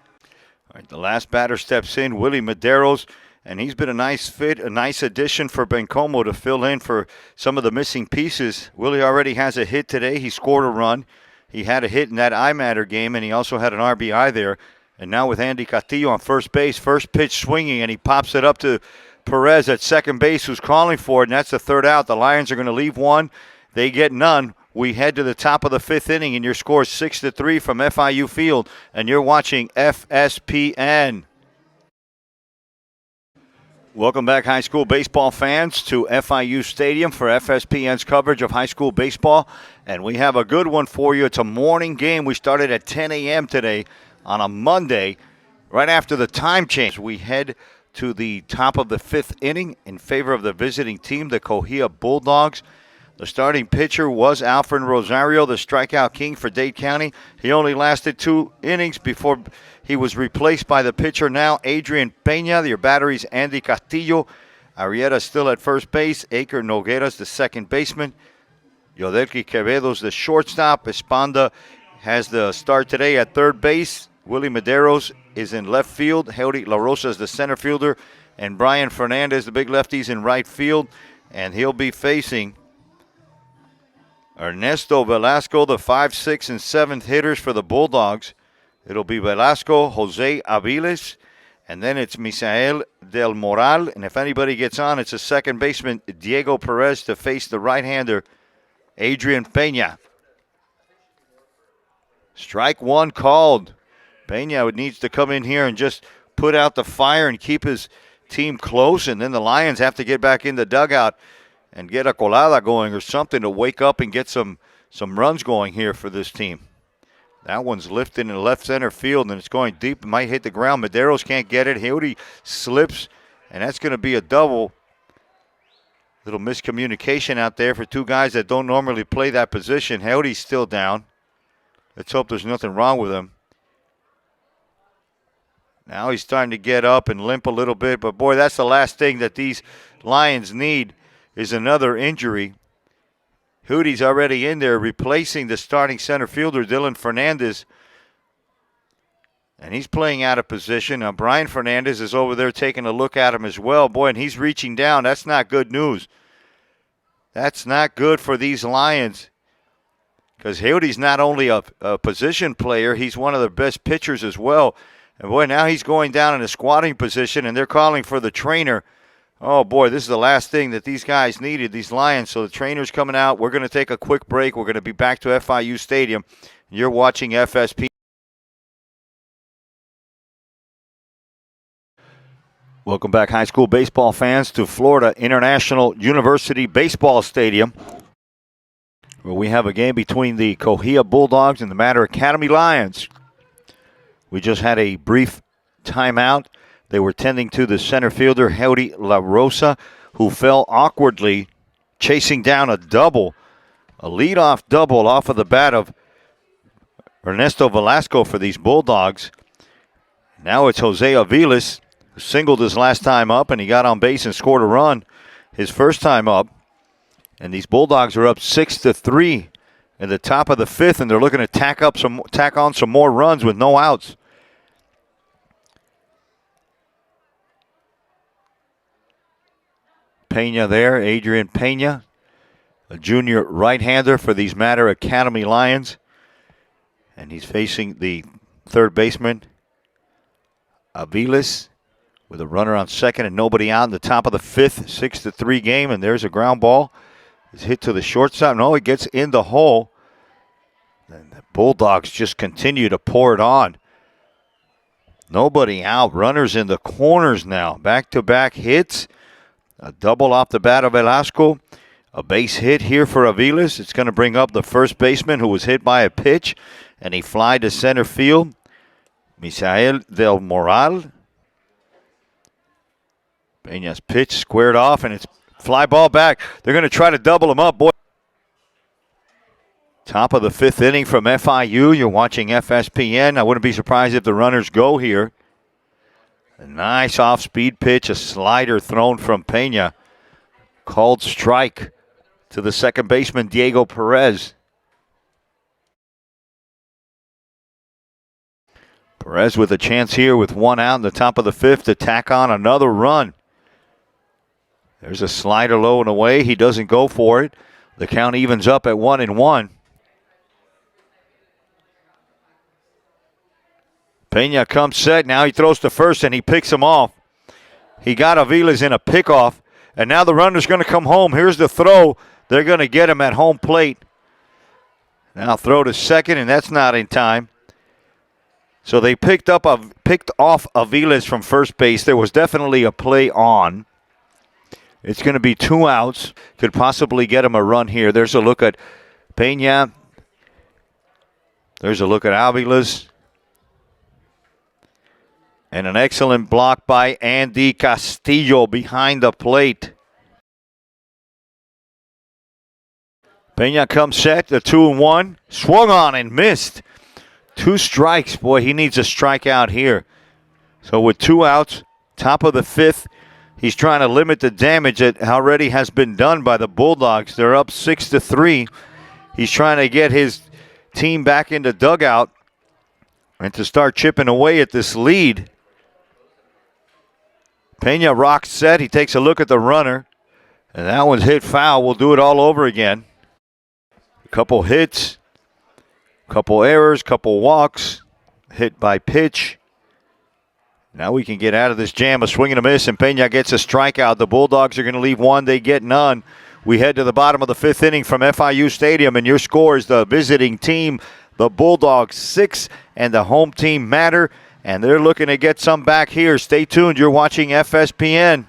B: All right, the last batter steps in, Willie Medeiros, and he's been a nice fit, a nice addition for Bencomo to fill in for some of the missing pieces. Willie already has a hit today. He scored a run. He had a hit in that IMATER game, and he also had an RBI there. And now with Andy Castillo on first base, first pitch swinging, and he pops it up to Perez at second base, who's calling for it, and that's the third out. The Lions are going to leave 1. They get none. We head to the top of the fifth inning, and your score is 6-3 from F.I.U. Field, and you're watching FSPN. Welcome back, high school baseball fans, to F.I.U. Stadium for FSPN's coverage of high school baseball, and we have a good one for you. It's a morning game. We started at 10 a.m. today on a Monday, right after the time change. We head to the top of the fifth inning in favor of the visiting team, the COHEA Bulldogs. The starting pitcher was Alfred Rosario, the strikeout king for Dade County. He only lasted 2 innings before he was replaced by the pitcher now, Adrian Peña. Your batteries, Andy Castillo. Arrieta still at first base. Aker Noguera's the second baseman. Yodelki Quevedo's the shortstop. Espanda has the start today at third base. Willie Medeiros is in left field. Howdy La Rosa is the center fielder. And Brian Fernandez, the big lefty's in right field. And he'll be facing Ernesto Velasco, the 5th, 6th, and 7th hitters for the Bulldogs. It'll be Velasco, Jose Aviles, and then it's Misael Del Moral. And if anybody gets on, it's a second baseman, Diego Perez, to face the right-hander, Adrian Peña. Strike 1 called. Peña needs to come in here and just put out the fire and keep his team close, and then the Lions have to get back in the dugout and get a colada going or something to wake up and get some runs going here for this team. That one's lifted in left center field, and it's going deep. It might hit the ground. Medeiros can't get it. Howdy slips, and that's going to be a double. Little miscommunication out there for 2 guys that don't normally play that position. Howdy's still down. Let's hope there's nothing wrong with him. Now he's starting to get up and limp a little bit, but boy, that's the last thing that these Lions need is another injury. Hoody's already in there replacing the starting center fielder, Dylan Fernandez, and he's playing out of position. Now Brian Fernandez is over there taking a look at him as well. Boy, and he's reaching down. That's not good news. That's not good for these Lions, because Hoody's not only a position player, he's one of the best pitchers as well. And boy, now he's going down in a squatting position, and they're calling for the trainer, Oh, boy, this is the last thing that these guys needed, these Lions. So the trainer's coming out. We're going to take a quick break. We're going to be back to FIU Stadium. You're watching FSP. Welcome back, high school baseball fans, to Florida International University Baseball Stadium, where we have a game between the COHEA Bulldogs and the MATER Academy Lions. We just had a brief timeout. They were tending to the center fielder, Howdy La Rosa, who fell awkwardly, chasing down a double, a leadoff double off of the bat of Ernesto Velasco for these Bulldogs. Now it's Jose Aviles, who singled his last time up, and he got on base and scored a run his first time up. And these Bulldogs are up 6-3 in the top of the fifth, and they're looking to tack on some more runs with no outs. Pena there, Adrian Pena, a junior right-hander for these MATER Academy Lions. And he's facing the third baseman, Aviles, with a runner on second and nobody out in the top of the fifth, 6-3 game. And there's a ground ball. It's hit to the shortstop. No, it gets in the hole. And the Bulldogs just continue to pour it on. Nobody out. Runners in the corners now. Back-to-back hits. A double off the bat of Velasco. A base hit here for Aviles. It's going to bring up the first baseman who was hit by a pitch. And he fly to center field. Misael Del Moral. Peña's pitch squared off, and it's fly ball back. They're going to try to double him up, boy. Top of the fifth inning from FIU. You're watching FSPN. I wouldn't be surprised if the runners go here. A nice off-speed pitch, a slider thrown from Pena. Called strike to the second baseman, Diego Perez. Perez with a chance here with one out in the top of the fifth to tack on another run. There's a slider low and away. He doesn't go for it. The count evens up at 1-1. Pena comes set. Now he throws to first and he picks him off. He got Aviles in a pickoff. And now the runner's going to come home. Here's the throw. They're going to get him at home plate. Now throw to second, and that's not in time. So they picked off Aviles from first base. There was definitely a play on. It's going to be 2 outs. Could possibly get him a run here. There's a look at Pena. There's a look at Aviles. And an excellent block by Andy Castillo behind the plate. Pena comes set, the 2-1. Swung on and missed. 2 strikes. Boy, he needs a strikeout here. So with 2 outs, top of the fifth, he's trying to limit the damage that already has been done by the Bulldogs. They're up 6-3. He's trying to get his team back in the dugout and to start chipping away at this lead. Pena rocks set. He takes a look at the runner. And that one's hit foul. We'll do it all over again. A couple hits. Couple errors. Couple walks. Hit by pitch. Now we can get out of this jam. A swing and a miss, and Pena gets a strikeout. The Bulldogs are going to leave one. They get none. We head to the bottom of the fifth inning from FIU Stadium, and your score is the visiting team, the Bulldogs 6, and the home team MATER. And they're looking to get some back here. Stay tuned. You're watching FSPN.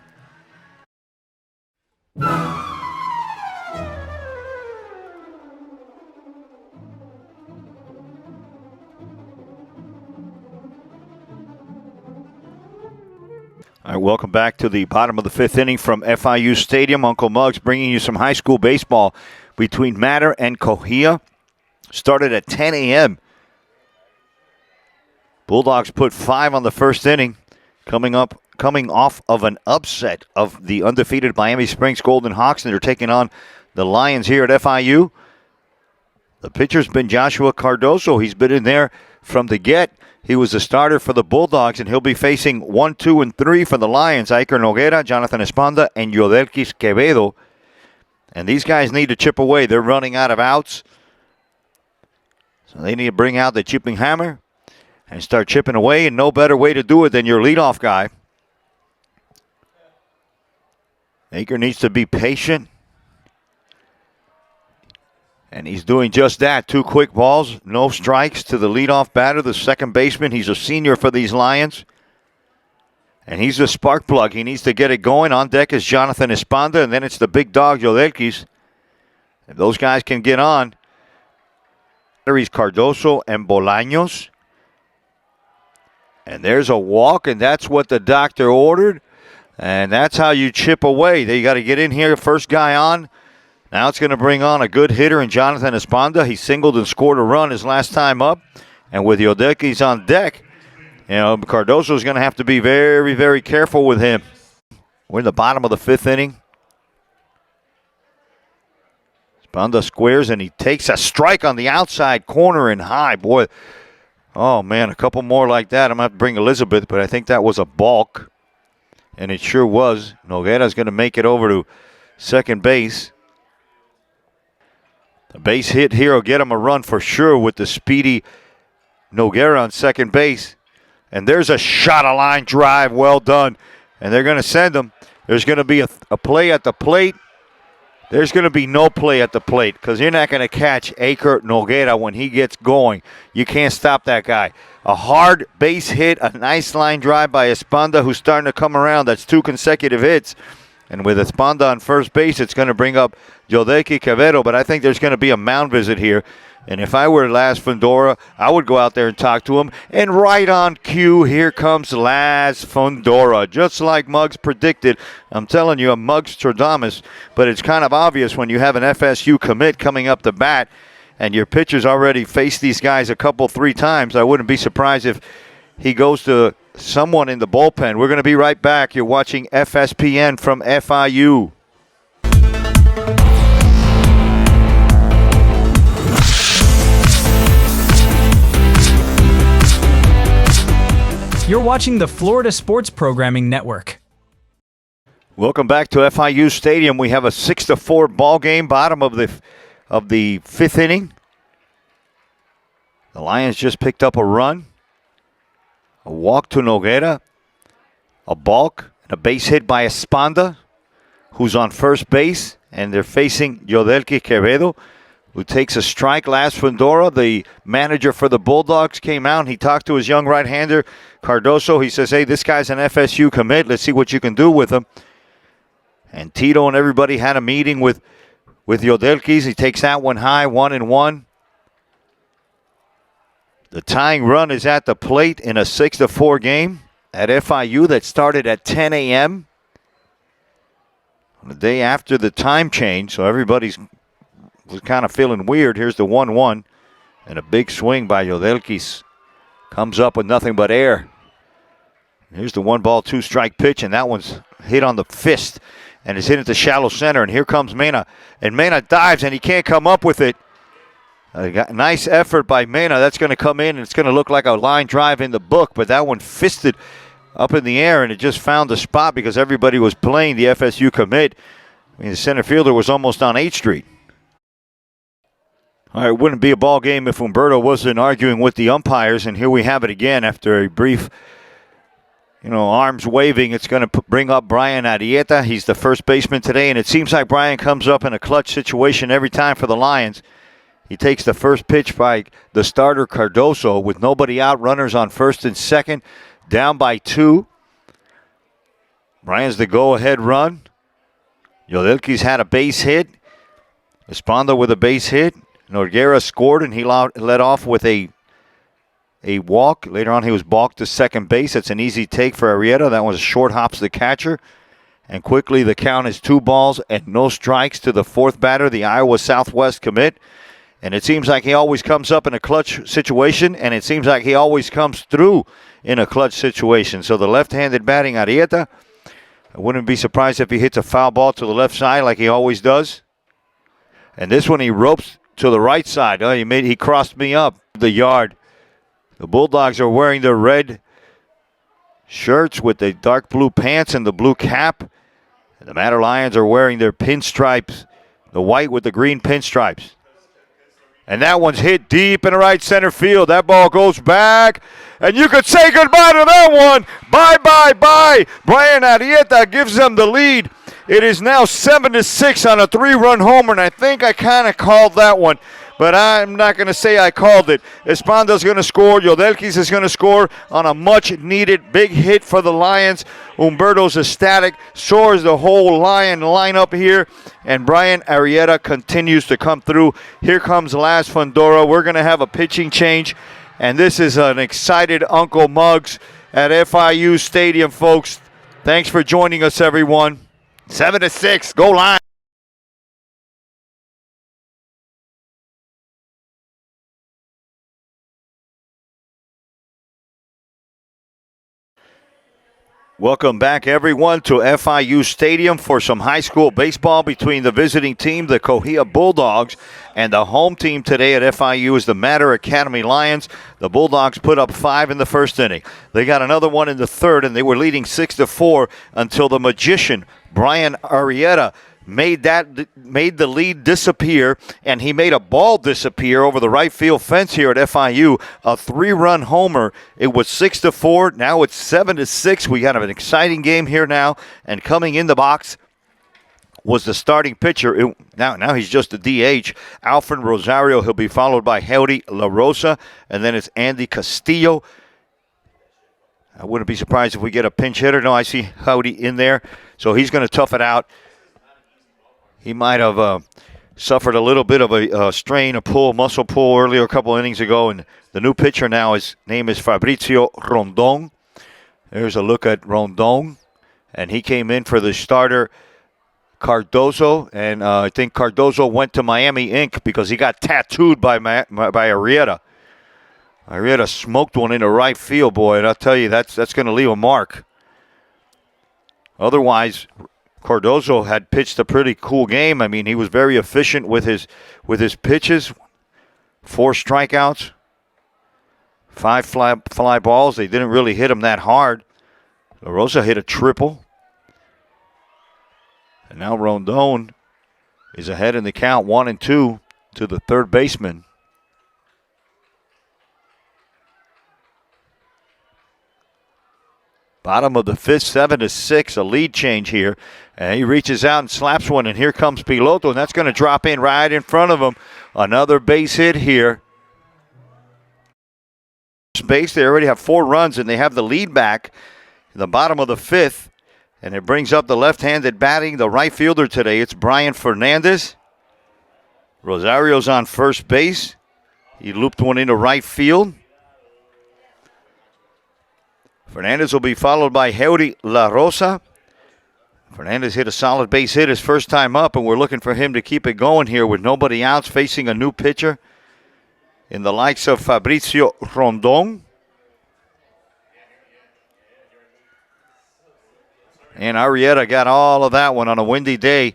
B: All right, welcome back to the bottom of the fifth inning from FIU Stadium. Uncle Muggs bringing you some high school baseball between MATER and COHEA. Started at 10 a.m. Bulldogs put 5 on the first inning, coming off of an upset of the undefeated Miami Springs Golden Hawks, and they're taking on the Lions here at FIU. The pitcher's been Joshua Cardoso. He's been in there from the get. He was the starter for the Bulldogs, and he'll be facing 1, 2, and 3 for the Lions. Iker Noguera, Jonathan Espanda, and Yodelkis Quevedo. And these guys need to chip away. They're running out of outs. So they need to bring out the chipping hammer and start chipping away, and no better way to do it than your leadoff guy. Aker needs to be patient. And he's doing just that. 2 quick balls, no strikes to the leadoff batter, the second baseman. He's a senior for these Lions. And he's the spark plug. He needs to get it going. On deck is Jonathan Esponda, and then it's the big dog, Yodelkis. If those guys can get on, he's Cardoso and Bolaños. And there's a walk, and that's what the doctor ordered. And that's how you chip away. They got to get in here, first guy on. Now it's going to bring on a good hitter in Jonathan Esponda. He singled and scored a run his last time up. And with Yodelkis on deck, Cardoso is going to have to be very, very careful with him. We're in the bottom of the 5th inning. Esponda squares, and he takes a strike on the outside corner and high. Boy, oh, man, a couple more like that. I'm going to have to bring Elizabeth, but I think that was a balk. And it sure was. Noguera's going to make it over to second base. The base hit here will get him a run for sure with the speedy Noguera on second base. And there's a shot, a line drive, well done. And they're going to send him. There's going to be a play at the plate. There's going to be no play at the plate because you're not going to catch Aker Noguera when he gets going. You can't stop that guy. A hard base hit, a nice line drive by Esponda, who's starting to come around. That's 2 consecutive hits. And with Esponda on first base, it's going to bring up Yodelki Quevedo, but I think there's going to be a mound visit here. And if I were Laz Fundora, I would go out there and talk to him. And right on cue, here comes Laz Fundora, just like Muggs predicted. I'm telling you, a Muggs-Stradamus, but it's kind of obvious when you have an FSU commit coming up the bat and your pitchers already faced these guys 3 times. I wouldn't be surprised if he goes to someone in the bullpen. We're going to be right back. You're watching FSPN from F.I.U.
A: You're watching the Florida Sports Programming Network.
B: Welcome back to F.I.U. Stadium. We have a 6-4 ball game, bottom of the 5th inning. The Lions just picked up a run. A walk to Noguera, a balk, and a base hit by Esponda, who's on first base, and they're facing Yodelki Quevedo, who takes a strike. Laz Fundora, the manager for the Bulldogs, came out and he talked to his young right-hander, Cardoso. He says, hey, this guy's an FSU commit. Let's see what you can do with him. And Tito and everybody had a meeting with Yodelkis. He takes that one high, 1-1. The tying run is at the plate in a 6-4 game at FIU that started at 10 a.m. the day after the time change, so everybody's was kind of feeling weird. Here's the 1-1, and a big swing by Yodelkis. Comes up with nothing but air. Here's the 1-ball, 2-strike pitch, and that one's hit on the fist, and it's hit into shallow center, and here comes Mena. And Mena dives, and he can't come up with it. Nice effort by Mena. That's going to come in, and it's going to look like a line drive in the book, but that one fisted up in the air, and it just found the spot because everybody was playing the FSU commit. I mean, the center fielder was almost on 8th Street. All right, it wouldn't be a ball game if Humberto wasn't arguing with the umpires, and here we have it again after a brief, arms waving. It's going to bring up Brian Arrieta. He's the first baseman today, and it seems like Brian comes up in a clutch situation every time for the Lions. He takes the first pitch by the starter Cardoso with nobody out, runners on first and second, down by 2. Brian's the go-ahead run. Yodelki's had a base hit. Esponda with a base hit. Noguera scored, and he led off with a walk. Later on, he was balked to second base. That's an easy take for Arrieta. That was a short hop to the catcher. And quickly, the count is 2 balls and no strikes to the 4th batter, the Iowa Southwest commit. And it seems like he always comes up in a clutch situation, and it seems like he always comes through in a clutch situation. So the left-handed batting Arrieta, I wouldn't be surprised if he hits a foul ball to the left side like he always does. And this one he ropes to the right side. Oh, he crossed me up the yard. The Bulldogs are wearing their red shirts with the dark blue pants and the blue cap. And the MATER Lions are wearing their pinstripes, the white with the green pinstripes. And that one's hit deep in the right center field. That ball goes back. And you could say goodbye to that one. Bye, bye, bye. Brian Arrieta gives them the lead. It is now 7-6 on a 3-run homer, and I think I kind of called that one, but I'm not going to say I called it. Espanda's going to score. Yodelkis is going to score on a much-needed big hit for the Lions. Humberto's ecstatic. So is the whole Lion lineup here, and Brian Arrieta continues to come through. Here comes Laz Fundora. We're going to have a pitching change, and this is an excited Uncle Muggs at F.I.U. Stadium, folks. Thanks for joining us, everyone. 7-6, go Lions. Welcome back, everyone, to F.I.U. Stadium for some high school baseball between the visiting team, the COHEA Bulldogs, and the home team today at F.I.U. is the MATER Academy Lions. The Bulldogs put up 5 in the first inning. They got another one in the third, and they were leading 6-4 until the magician, Brian Arrieta, made the lead disappear, and he made a ball disappear over the right field fence here at FIU. A 3-run homer. It was 6-4. Now it's 7-6. We got an exciting game here now, and coming in the box was the starting pitcher. Now he's just a DH. Alfred Rosario. He'll be followed by Howdy La Rosa, and then it's Andy Castillo. I wouldn't be surprised if we get a pinch hitter. No, I see Howdy in there, so he's going to tough it out. He might have suffered a little bit of a strain, a pull, muscle pull earlier a couple innings ago. And the new pitcher now, his name is Fabrizio Rondon. There's a look at Rondon. And he came in for the starter, Cardozo. And I think Cardozo went to Miami Inc. because he got tattooed by Arrieta. Arrieta smoked one into right field, boy. And I'll tell you, that's going to leave a mark. Otherwise, Cardozo had pitched a pretty cool game. I mean, he was very efficient with his pitches. 4 strikeouts, 5 fly balls. They didn't really hit him that hard. La Rosa hit a triple. And now Rondon is ahead in the count, 1-2 to the third baseman. Bottom of the fifth, 7-6, a lead change here. And he reaches out and slaps one, and here comes Piloto, and that's going to drop in right in front of him. Another base hit here. Base, they already have 4 runs, and they have the lead back in the bottom of the fifth. And it brings up the left-handed batting, the right fielder today. It's Brian Fernandez. Rosario's on first base. He looped one into right field. Fernandez will be followed by Howdy La Rosa. Fernandez hit a solid base hit his first time up, and we're looking for him to keep it going here with nobody outs, facing a new pitcher in the likes of Fabrizio Rondon. And Arrieta got all of that one on a windy day.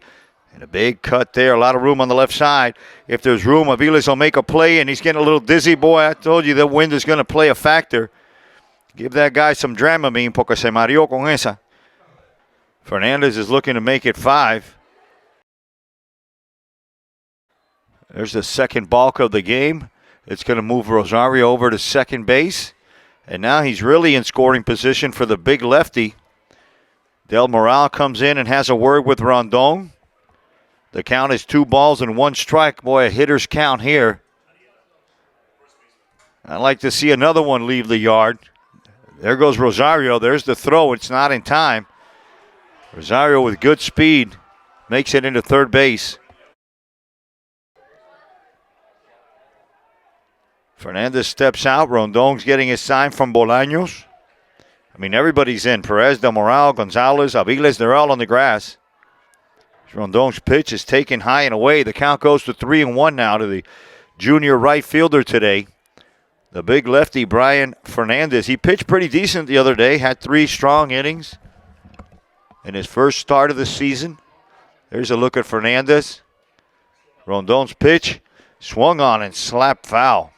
B: And a big cut there, a lot of room on the left side. If there's room, Aviles will make a play, and he's getting a little dizzy. Boy, I told you the wind is going to play a factor. Give that guy some Dramamine, porque se mareó con esa. Fernandez is looking to make it 5. There's the second balk of the game. It's going to move Rosario over to second base. And now he's really in scoring position for the big lefty. Del Moral comes in and has a word with Rondon. The count is 2 balls and 1 strike. Boy, a hitter's count here. I'd like to see another one leave the yard. There goes Rosario. There's the throw. It's not in time. Rosario with good speed makes it into third base. Fernandez steps out. Rondon's getting his sign from Bolaños. I mean, everybody's in. Perez, Del Moral, Gonzalez, Aviles, they're all on the grass. Rondon's pitch is taken high and away. The count goes to 3-1 now to the junior right fielder today. The big lefty, Brian Fernandez. He pitched pretty decent the other day. Had 3 strong innings in his first start of the season. There's a look at Fernandez. Rondon's pitch swung on and slapped foul.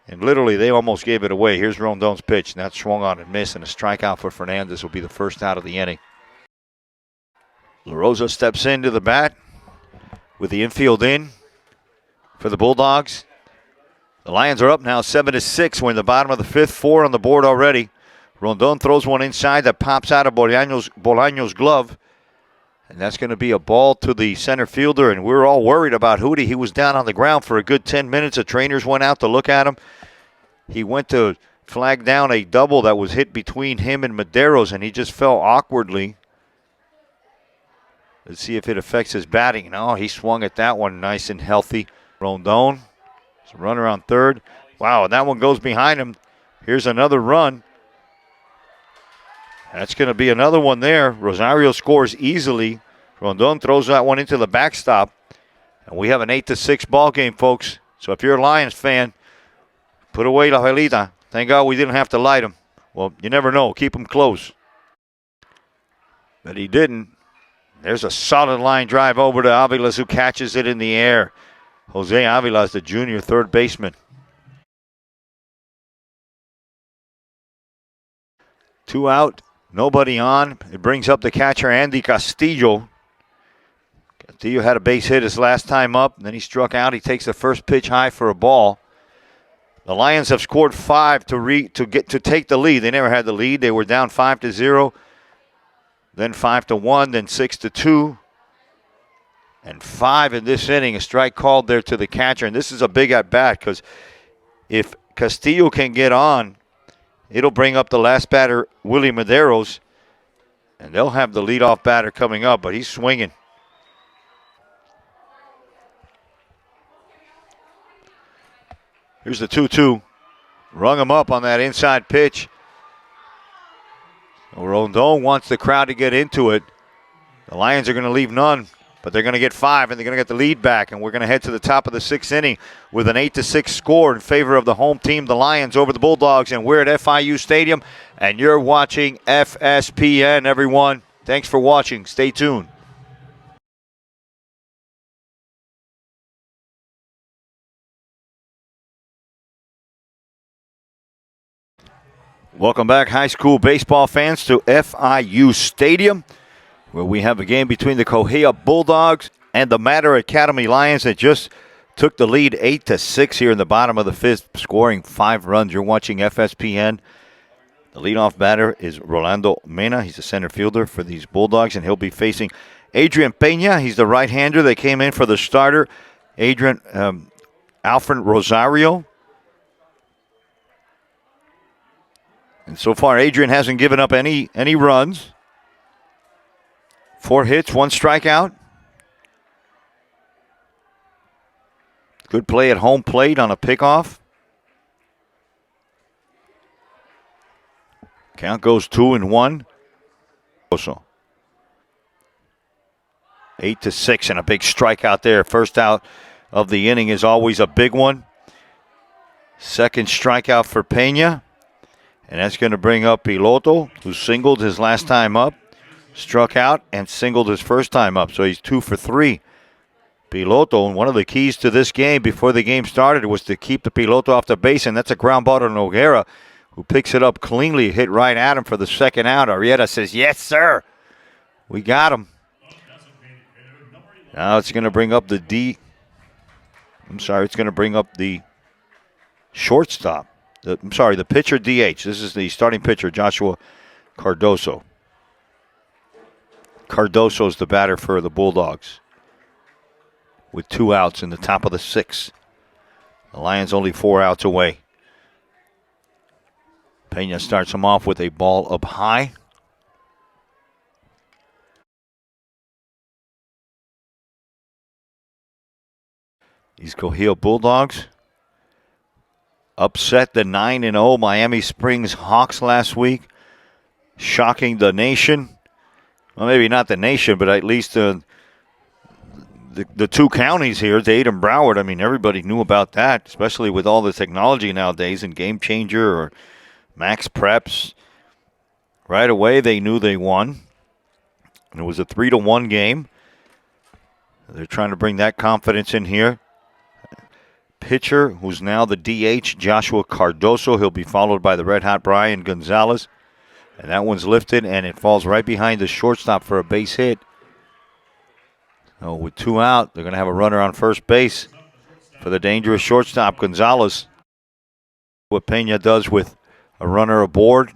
B: And literally, they almost gave it away. Here's Rondon's pitch. And that swung on and missed. And a strikeout for Fernandez will be the first out of the inning. La Rosa steps into the bat with the infield in for the Bulldogs. The Lions are up now 7-6. We're in the bottom of the fifth, 4 on the board already. Rondon throws one inside that pops out of Bolaños' glove. And that's going to be a ball to the center fielder, and we're all worried about Hootie. He was down on the ground for a good 10 minutes. The trainers went out to look at him. He went to flag down a double that was hit between him and Medeiros, and he just fell awkwardly. Let's see if it affects his batting. No, he swung at that one nice and healthy. Rondon, it's a runner on third. Wow, and that one goes behind him. Here's another run. That's going to be another one there. Rosario scores easily. Rondon throws that one into the backstop. And we have an 8-6 ball game, folks. So if you're a Lions fan, put away La Velita. Thank God we didn't have to light him. Well, you never know. Keep him close. But he didn't. There's a solid line drive over to Avilas, who catches it in the air. Jose Avilas, the junior third baseman. 2 out. Nobody on. It brings up the catcher, Andy Castillo. Castillo had a base hit his last time up, and then he struck out. He takes the first pitch high for a ball. The Lions have scored 5 to take the lead. They never had the lead. They were down 5-0, then 5-1, then 6-2, and 5 in this inning. A strike called there to the catcher, and this is a big at bat because if Castillo can get on, it'll bring up the last batter, Willie Medeiros, and they'll have the leadoff batter coming up, but he's swinging. Here's the 2-2. Rung him up on that inside pitch. Rondon wants the crowd to get into it. The Lions are going to leave none, but they're going to get 5, and they're going to get the lead back, and we're going to head to the top of the 6th inning with an 8-6 score in favor of the home team, the Lions, over the Bulldogs, and we're at F.I.U. Stadium, and you're watching FSPN, everyone. Thanks for watching. Stay tuned. Welcome back, high school baseball fans, to F.I.U. Stadium, where we have a game between the COHEA Bulldogs and the MATER Academy Lions that just took the lead 8-6 here in the bottom of the 5th, scoring 5 runs. You're watching FSPN. The leadoff batter is Rolando Mena. He's the center fielder for these Bulldogs, and he'll be facing Adrian Peña. He's the right-hander. They came in for the starter, Alfred Rosario. And so far, Adrian hasn't given up any runs. 4 hits, 1 strikeout. Good play at home plate on a pickoff. Count goes 2-1. 8-6 and a big strikeout there. First out of the inning is always a big one. Second strikeout for Peña. And that's going to bring up Piloto, who singled his last time up, struck out, and singled his first time up. So he's 2 for 3. Piloto, and one of the keys to this game before the game started was to keep the Piloto off the base, and that's a ground ball to Noguera, who picks it up cleanly, hit right at him for the second out. Arrieta says, yes, sir. We got him. Now it's going to bring up the it's going to bring up the shortstop. The pitcher DH. This is the starting pitcher, Joshua Cardoso. Cardoso's the batter for the Bulldogs with 2 outs in the top of the 6th. The Lions only 4 outs away. Peña starts him off with a ball up high. These COHEA Bulldogs upset the 9-0 Miami Springs Hawks last week, shocking the nation. Well, maybe not the nation, but at least the 2 counties here, Dade and Broward. I mean, everybody knew about that, especially with all the technology nowadays and Game Changer or Max Preps. Right away, they knew they won. And it was a 3-1 game. They're trying to bring that confidence in here. Pitcher, who's now the DH, Joshua Cardoso. He'll be followed by the red-hot Brian Gonzalez. And that one's lifted, and it falls right behind the shortstop for a base hit. So with 2 out, they're going to have a runner on first base for the dangerous shortstop, Gonzalez. What Peña does with a runner aboard.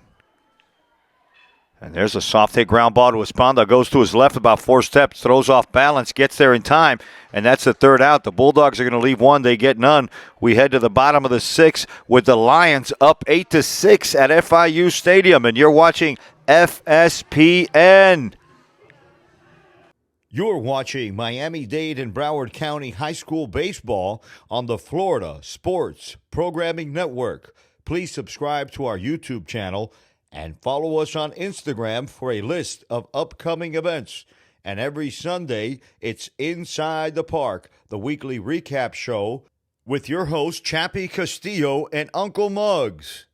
B: And there's a soft hit ground ball to Esponda. Goes to his left about 4 steps, throws off balance, gets there in time, and that's the third out. The Bulldogs are going to leave one. They get none. We head to the bottom of the 6th with the Lions up 8-6 at F.I.U. Stadium, and you're watching FSPN. You're watching Miami-Dade and Broward County High School Baseball on the Florida Sports Programming Network. Please subscribe to our YouTube channel and follow us on Instagram for a list of upcoming events. And every Sunday, it's Inside the Park, the weekly recap show with your hosts, Chappie Castillo and Uncle Muggs.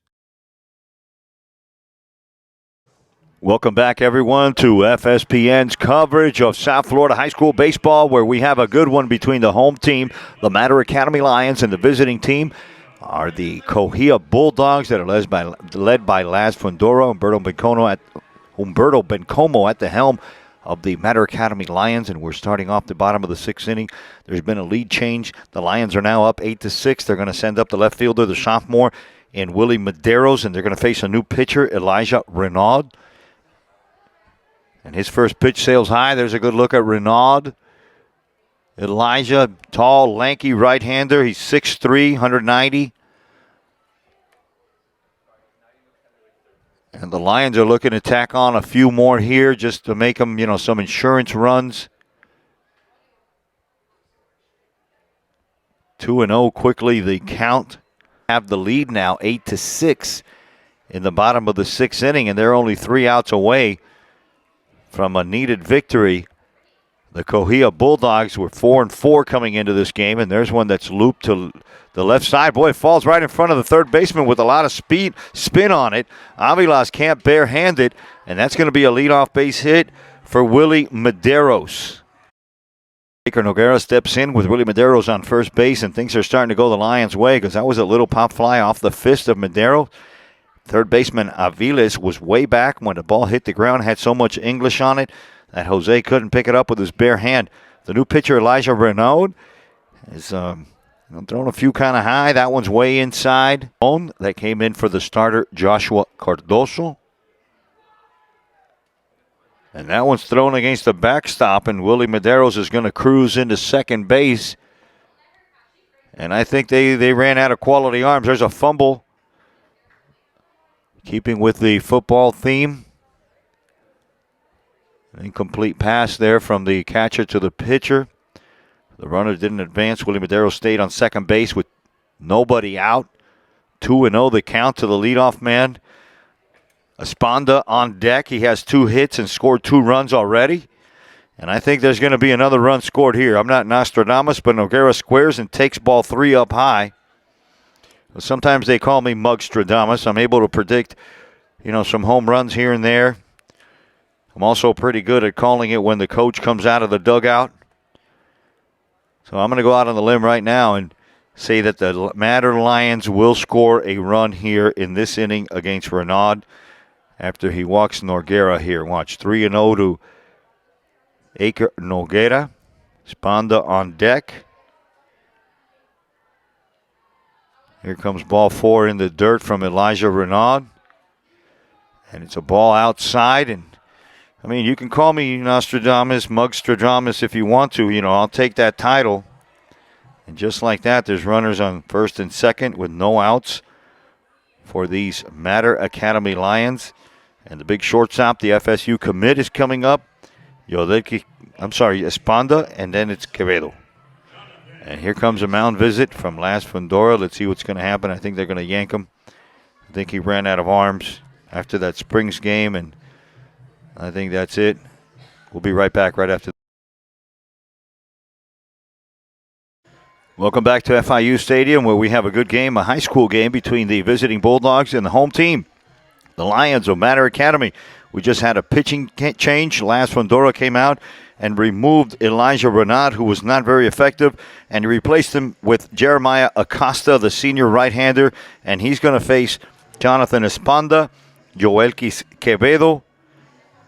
B: Welcome back, everyone, to FSPN's coverage of South Florida High School Baseball, where we have a good one between the home team, the MATER Academy Lions, and the visiting team are the COHEA Bulldogs that are led by Laz Fundora, Humberto Bencomo at the helm of the MATER Academy Lions, and we're starting off the bottom of the 6th inning. There's been a lead change. The Lions are now up 8-6. They're going to send up the left fielder, the sophomore, in Willie Medeiros, and they're going to face a new pitcher, Elijah Renaud. And his first pitch sails high. There's a good look at Renaud. Elijah, tall, lanky right-hander. He's 6'3", 190. And the Lions are looking to tack on a few more here just to make them, some insurance runs. 2-0 quickly, the count. Have the lead now, 8-6 in the bottom of the 6th inning, and they're only 3 outs away from a needed victory. The COHEA Bulldogs were 4-4 coming into this game, and there's one that's looped to the left side. Boy, it falls right in front of the third baseman with a lot of spin on it. Avilas can't barehand it, and that's going to be a leadoff base hit for Willie Medeiros. Baker Noguera steps in with Willie Medeiros on first base, and things are starting to go the Lions' way because that was a little pop fly off the fist of Medeiros. Third baseman Aviles was way back when the ball hit the ground, had so much English on it that Jose couldn't pick it up with his bare hand. The new pitcher, Elijah Renaud, is thrown a few kind of high. That one's way inside. That came in for the starter, Joshua Cardoso. And that one's thrown against the backstop, and Willie Medeiros is going to cruise into second base. And I think they ran out of quality arms. There's a fumble. Keeping with the football theme. An incomplete pass there from the catcher to the pitcher. The runner didn't advance. Willie Medeiros stayed on second base with nobody out. 2-0 the count to the leadoff man. Esponda on deck. He has 2 hits and scored 2 runs already. And I think there's going to be another run scored here. I'm not Nostradamus, but Noguera squares and takes ball 3 up high. Sometimes they call me Mugstradamus. I'm able to predict, some home runs here and there. I'm also pretty good at calling it when the coach comes out of the dugout. So I'm going to go out on the limb right now and say that the MATER Lions will score a run here in this inning against Renaud after he walks Noguera here. Watch, 3-0 to Aker Noguera. Esponda on deck. Here comes ball 4 in the dirt from Elijah Renaud. And it's a ball outside. And, you can call me Nostradamus, Mugstradamus if you want to. I'll take that title. And just like that, there's runners on first and second with no outs for these MATER Academy Lions. And the big shortstop, the FSU commit, is coming up. Esponda, and then it's Quevedo. And here comes a mound visit from Laz Fundora. Let's see what's going to happen. I think they're going to yank him. I think he ran out of arms after that Springs game, and I think that's it. We'll be right back right after. Welcome back to F.I.U. Stadium, where we have a good game, a high school game between the visiting Bulldogs and the home team, the Lions of MATER Academy. We just had a pitching change. Laz Fundora came out and removed Elijah Renaud, who was not very effective, and he replaced him with Jeremiah Acosta, the senior right-hander, and he's going to face Jonathan Esponda, Joelquis Quevedo,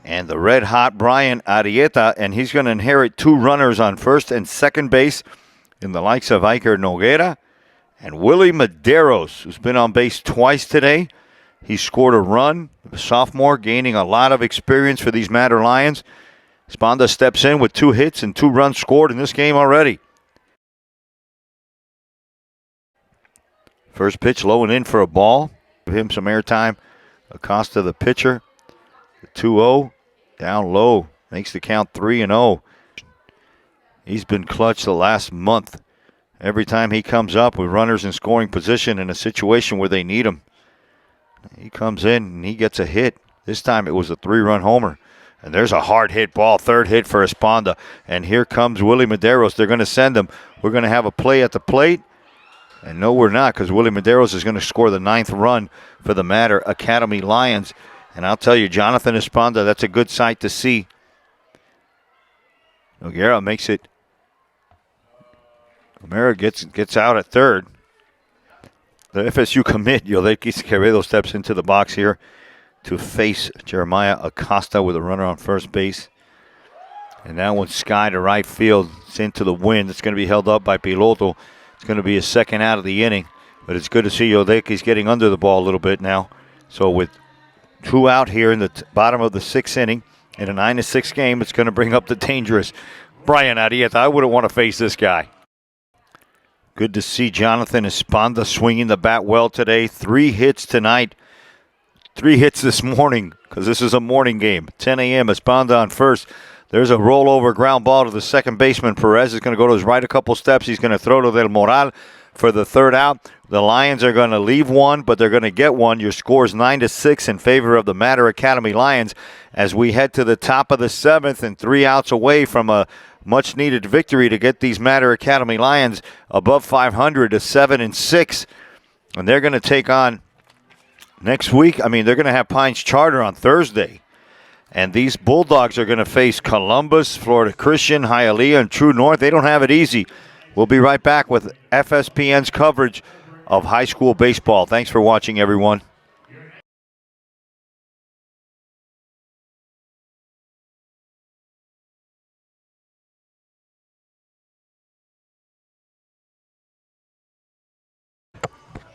B: and the red-hot Brian Arieta, and he's going to inherit 2 runners on first and second base in the likes of Aker Noguera and Willie Medeiros, who's been on base twice today. He scored a run, a sophomore, gaining a lot of experience for these MATER Lions. Esponda steps in with 2 hits and 2 runs scored in this game already. First pitch low and in for a ball. Give him some airtime. Acosta, the pitcher. 2-0, down low. Makes the count 3-0. He's been clutch the last month. Every time he comes up with runners in scoring position in a situation where they need him, he comes in and he gets a hit. This time it was a 3-run homer. And there's a hard hit ball, 3rd hit for Esponda. And here comes Willie Medeiros. They're going to send him. We're going to have a play at the plate. And no, we're not, because Willie Medeiros is going to score the 9th run for the MATER Academy Lions. And I'll tell you, Jonathan Esponda, that's a good sight to see. Noguera makes it. O'Mara gets out at 3rd. The FSU commit, Yolekis Quevedo, steps into the box here to face Jeremiah Acosta with a runner on first base. And that one's sky to right field. It's into the wind. It's going to be held up by Piloto. It's going to be a second out of the inning. But it's good to see Yolekis getting under the ball a little bit now. So with 2 out here in the bottom of the 6th inning, in a 9-6 game, it's going to bring up the dangerous Brian Arieta. I wouldn't want to face this guy. Good to see Jonathan Esponda swinging the bat well today. 3 hits tonight. 3 hits this morning, because this is a morning game. 10 a.m. Esponda on first. There's a rollover ground ball to the second baseman. Perez is going to go to his right a couple steps. He's going to throw to Del Moral for the 3rd out. The Lions are going to leave one, but they're going to get one. Your score is 9-6 in favor of the MATER Academy Lions as we head to the top of the 7th and 3 outs away from a much-needed victory to get these MATER Academy Lions above 500 to 7-6. And they're going to take on next week. They're going to have Pines Charter on Thursday. And these Bulldogs are going to face Columbus, Florida Christian, Hialeah, and True North. They don't have it easy. We'll be right back with FSPN's coverage of high school baseball. Thanks for watching, everyone.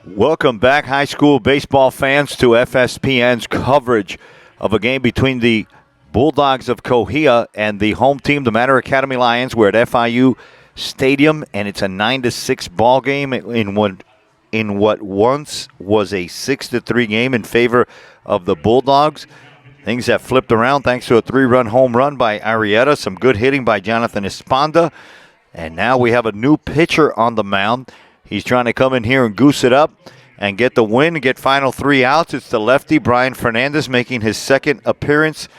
B: Welcome back, high school baseball fans, to FSPN's coverage of a game between the Bulldogs of COHEA and the home team, the MATER Academy Lions. We're at F.I.U. Stadium, and it's a 9-6 ball game in what once was a 6-3 game in favor of the Bulldogs. Things have flipped around thanks to a 3-run home run by Arieta, some good hitting by Jonathan Esponda, and now we have a new pitcher on the mound. He's trying to come in here and goose it up and get the win, get final 3 outs. It's the lefty, Brian Fernandez, making his 2nd appearance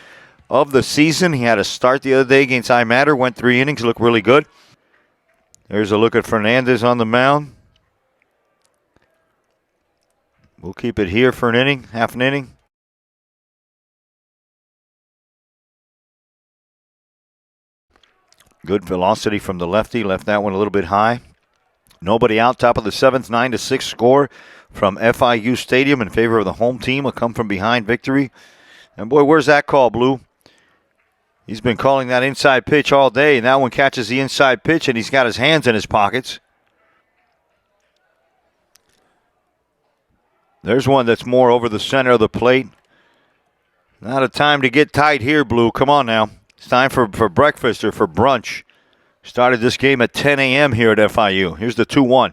B: of the season. He had a start the other day against iMatter, went 3 innings, looked really good. There's a look at Fernandez on the mound. We'll keep it here for an inning, half an inning. Good velocity from the lefty, left that one a little bit high. Nobody out, top of the 7th, 9-6 score from FIU Stadium in favor of the home team. A come-from-behind victory. And, boy, where's that call, Blue? He's been calling that inside pitch all day, and that one catches the inside pitch, and he's got his hands in his pockets. There's one that's more over the center of the plate. Not a time to get tight here, Blue. Come on now. It's time for breakfast or for brunch. Started this game at 10 a.m. here at FIU. Here's the 2-1.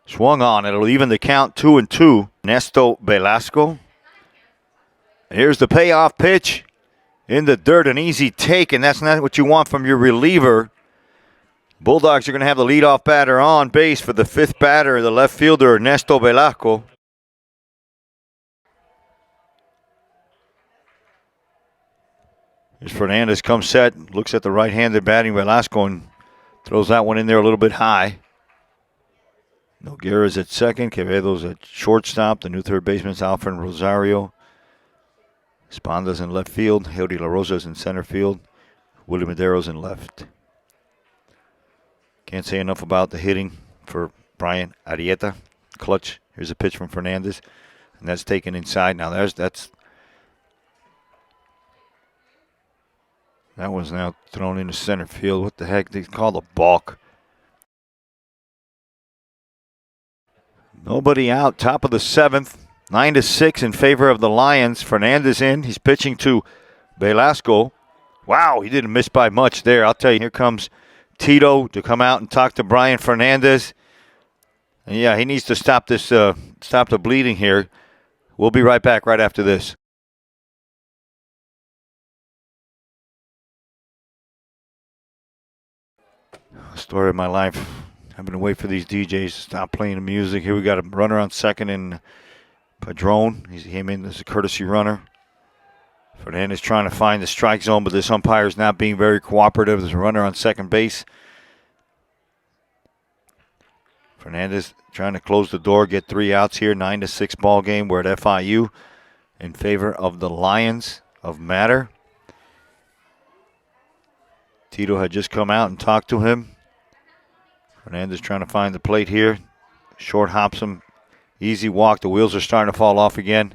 B: Swung on. It'll even the count 2-2. Ernesto Velasco. Here's the payoff pitch. In the dirt, an easy take, and that's not what you want from your reliever. Bulldogs are going to have the leadoff batter on base for the 5th batter, the left fielder, Ernesto Velasco. Here's Fernandez, comes set, looks at the right-handed batting Velasco and throws that one in there a little bit high. Noguera's at 2nd. Quevedo's at shortstop. The new 3rd baseman's Alfred Rosario. Esponda's in left field. Heody La Rosa's in center field. Willie Medeiros in left. Can't say enough about the hitting for Brian Arieta. Clutch. Here's a pitch from Fernandez. And that's taken inside. Now that one's now thrown into center field. What the heck? They call a balk. Nobody out. Top of the 7th. 9-6 in favor of the Lions. Fernandez in. He's pitching to Velasco. Wow, he didn't miss by much there. I'll tell you, here comes Tito to come out and talk to Brian Fernandez. And yeah, he needs to stop this, stop the bleeding here. We'll be right back right after this. Story of my life. I've been waiting for these DJs to stop playing the music. Here we got a runner on second in Padron. He came in as a courtesy runner. Fernandez trying to find the strike zone, but this umpire is not being very cooperative. There's a runner on second base. Fernandez trying to close the door, get 3 outs here. 9-6 ball game. We're at F.I.U. in favor of the Lions of MATER. Tito had just come out and talked to him. Fernandez trying to find the plate here. Short hops him. Easy walk. The wheels are starting to fall off again.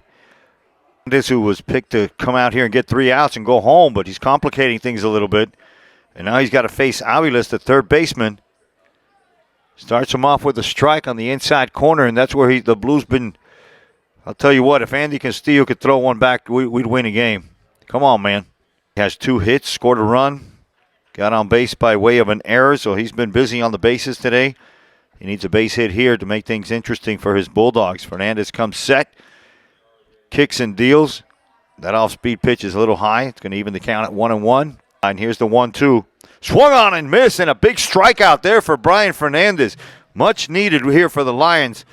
B: Fernandez, who was picked to come out here and get 3 outs and go home, but he's complicating things a little bit. And now he's got to face Aviles, the third baseman. Starts him off with a strike on the inside corner, and that's where the Blues been. I'll tell you what, if Andy Castillo could throw one back, we'd win a game. Come on, man. He has 2 hits, scored a run. Got on base by way of an error, so he's been busy on the bases today. He needs a base hit here to make things interesting for his Bulldogs. Fernandez comes set, kicks and deals. That off-speed pitch is a little high. It's going to even the count at 1-1. And here's the 1-2. Swung on and missed, and a big strikeout there for Brian Fernandez. Much needed here for the Lions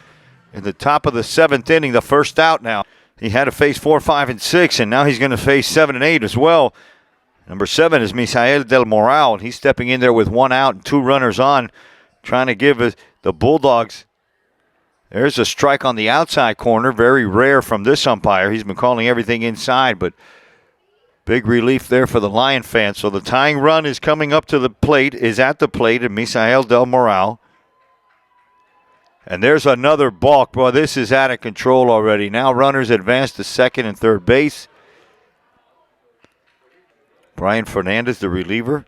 B: in the top of the 7th inning, the first out now. He had to face 4, 5, and 6, and now he's going to face 7 and 8 as well. Number 7 is Misael Del Moral, and he's stepping in there with 1 out and 2 runners on, trying to give the Bulldogs. There's a strike on the outside corner, very rare from this umpire. He's been calling everything inside, but big relief there for the Lion fans. So the tying run is coming up to the plate, is at the plate, and Misael Del Moral. And there's another balk. Boy, this is out of control already. Now runners advance to second and third base. Brian Fernandez, the reliever.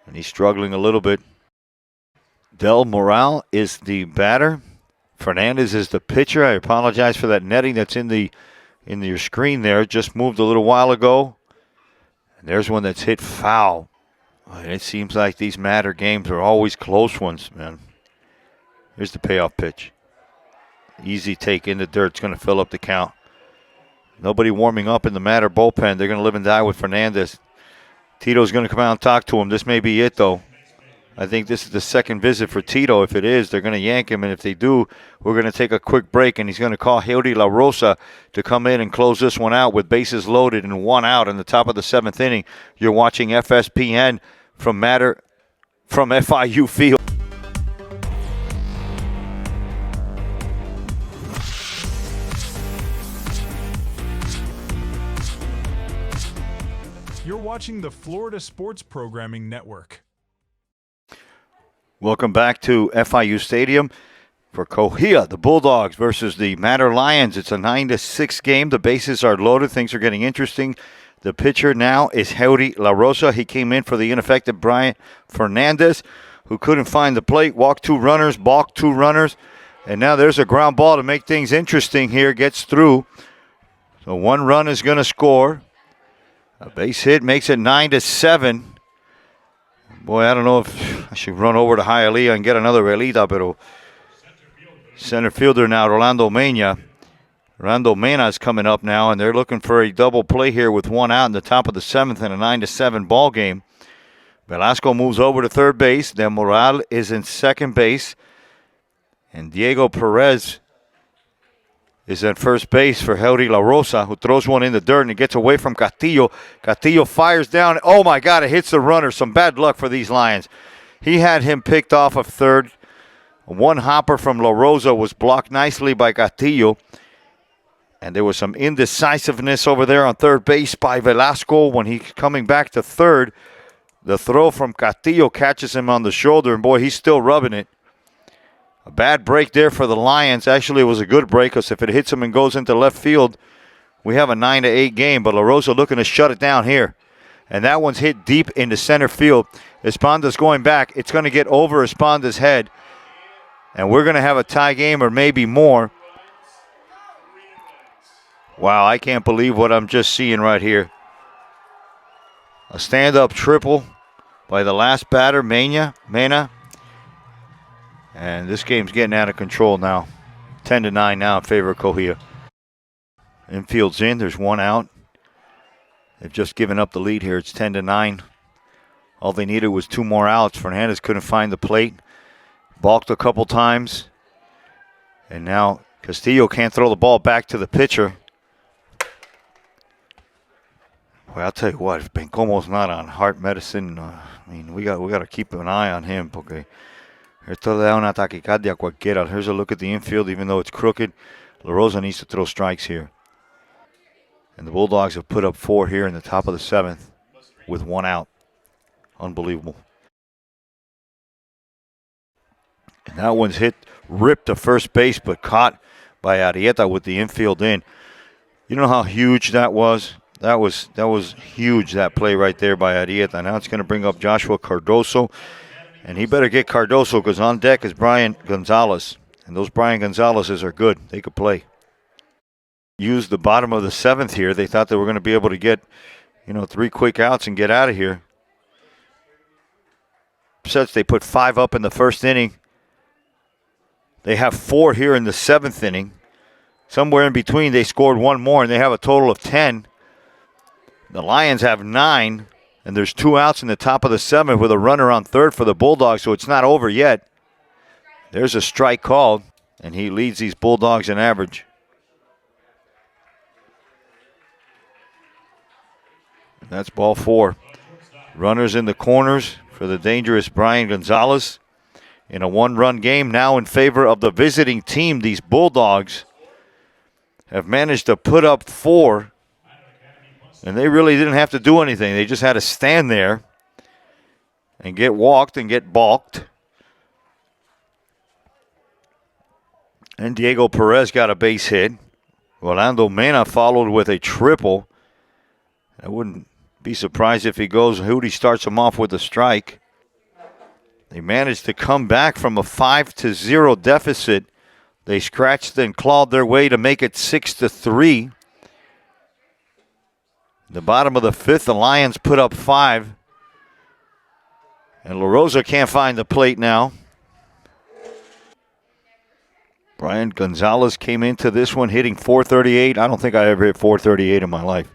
B: And he's struggling a little bit. Del Moral is the batter. Fernandez is the pitcher. I apologize for that netting that's in your screen there. It just moved a little while ago. And there's one that's hit foul. And it seems like these MATER games are always close ones, man. Here's the payoff pitch. Easy take in the dirt. It's going to fill up the count. Nobody warming up in the MATER bullpen. They're going to live and die with Fernandez. Tito's going to come out and talk to him. This may be it, though. I think this is the second visit for Tito. If it is, they're going to yank him. And if they do, we're going to take a quick break. And he's going to call Heudi La Rosa to come in and close this one out with bases loaded and 1 out in the top of the 7th inning. You're watching FSPN from MATER, from F.I.U. Field.
A: You're watching the Florida Sports Programming Network.
B: Welcome back to F.I.U. Stadium for COHEA, the Bulldogs versus the MATER Lions. It's a 9-6 game. The bases are loaded. Things are getting interesting. The pitcher now is Heudi La Rosa. He came in for the ineffective Brian Fernandez, who couldn't find the plate, walked 2 runners, balked 2 runners. And now there's a ground ball to make things interesting here. Gets through. So 1 run is going to score. A base hit makes it 9-7. Boy, I don't know if I should run over to Hialeah and get another relita, pero center fielder now, Rolando Mena. Rolando Mena is coming up now, and they're looking for a double play here with 1 out in the top of the 7th in a 9-7 ball game. Velasco moves over to third base. Del Moral is in second base. And Diego Perez is at first base for Heudi La Rosa, who throws one in the dirt and it gets away from Castillo. Castillo fires down. Oh, my God, it hits the runner. Some bad luck for these Lions. He had him picked off of third. 1 hopper from La Rosa was blocked nicely by Castillo. And there was some indecisiveness over there on third base by Velasco when he's coming back to third. The throw from Castillo catches him on the shoulder, and boy, he's still rubbing it. A bad break there for the Lions. Actually, it was a good break because if it hits him and goes into left field, we have a 9-8 game. But La Rosa looking to shut it down here. And that one's hit deep into center field. Esponda's going back. It's going to get over Esponda's head. And we're going to have a tie game or maybe more. Wow, I can't believe what I'm just seeing right here. A stand-up triple by the last batter, Mena. And this game's getting out of control now. 10-9 now in favor of COHEA. Infield's in. There's one out. They've just given up the lead here. It's 10-9. All they needed was two more outs. Fernandez couldn't find the plate. Balked a couple times. And now Castillo can't throw the ball back to the pitcher. Well, I'll tell you what, if Bencomo's not on heart medicine, I mean, we got to keep an eye on him. Porque esto le da una taquicardia a cualquiera. Here's a look at the infield, even though it's crooked. La Rosa needs to throw strikes here. And the Bulldogs have put up 4 here in the top of the 7th with one out. Unbelievable. And that one's ripped to first base, but caught by Arrieta with the infield in. You know how huge that was? That was huge, that play right there by Arrieta. Now it's going to bring up Joshua Cardoso. And he better get Cardoso because on deck is Brian Gonzalez. And those Brian Gonzalez's are good. They could play. Use the bottom of the 7th here. They thought they were going to be able to get, 3 quick outs and get out of here. Since they put 5 up in the first inning, they have 4 here in the 7th inning. Somewhere in between, they scored 1 more, and they have a total of 10. The Lions have 9, and there's 2 outs in the top of the 7th with a runner on third for the Bulldogs, so it's not over yet. There's a strike called, and he leads these Bulldogs in average. And that's ball 4. Runners in the corners for the dangerous Brian Gonzalez. In a 1-run game now in favor of the visiting team, these Bulldogs have managed to put up 4. And they really didn't have to do anything. They just had to stand there and get walked and get balked. And Diego Perez got a base hit. Rolando Mena followed with a triple. I wouldn't be surprised if he goes. Hootie starts him off with a strike. They managed to come back from a 5-0 deficit. They scratched and clawed their way to make it 6-3. The bottom of the 5th, the Lions put up 5. And La Rosa can't find the plate now. Brian Gonzalez came into this one hitting .438. I don't think I ever hit .438 in my life.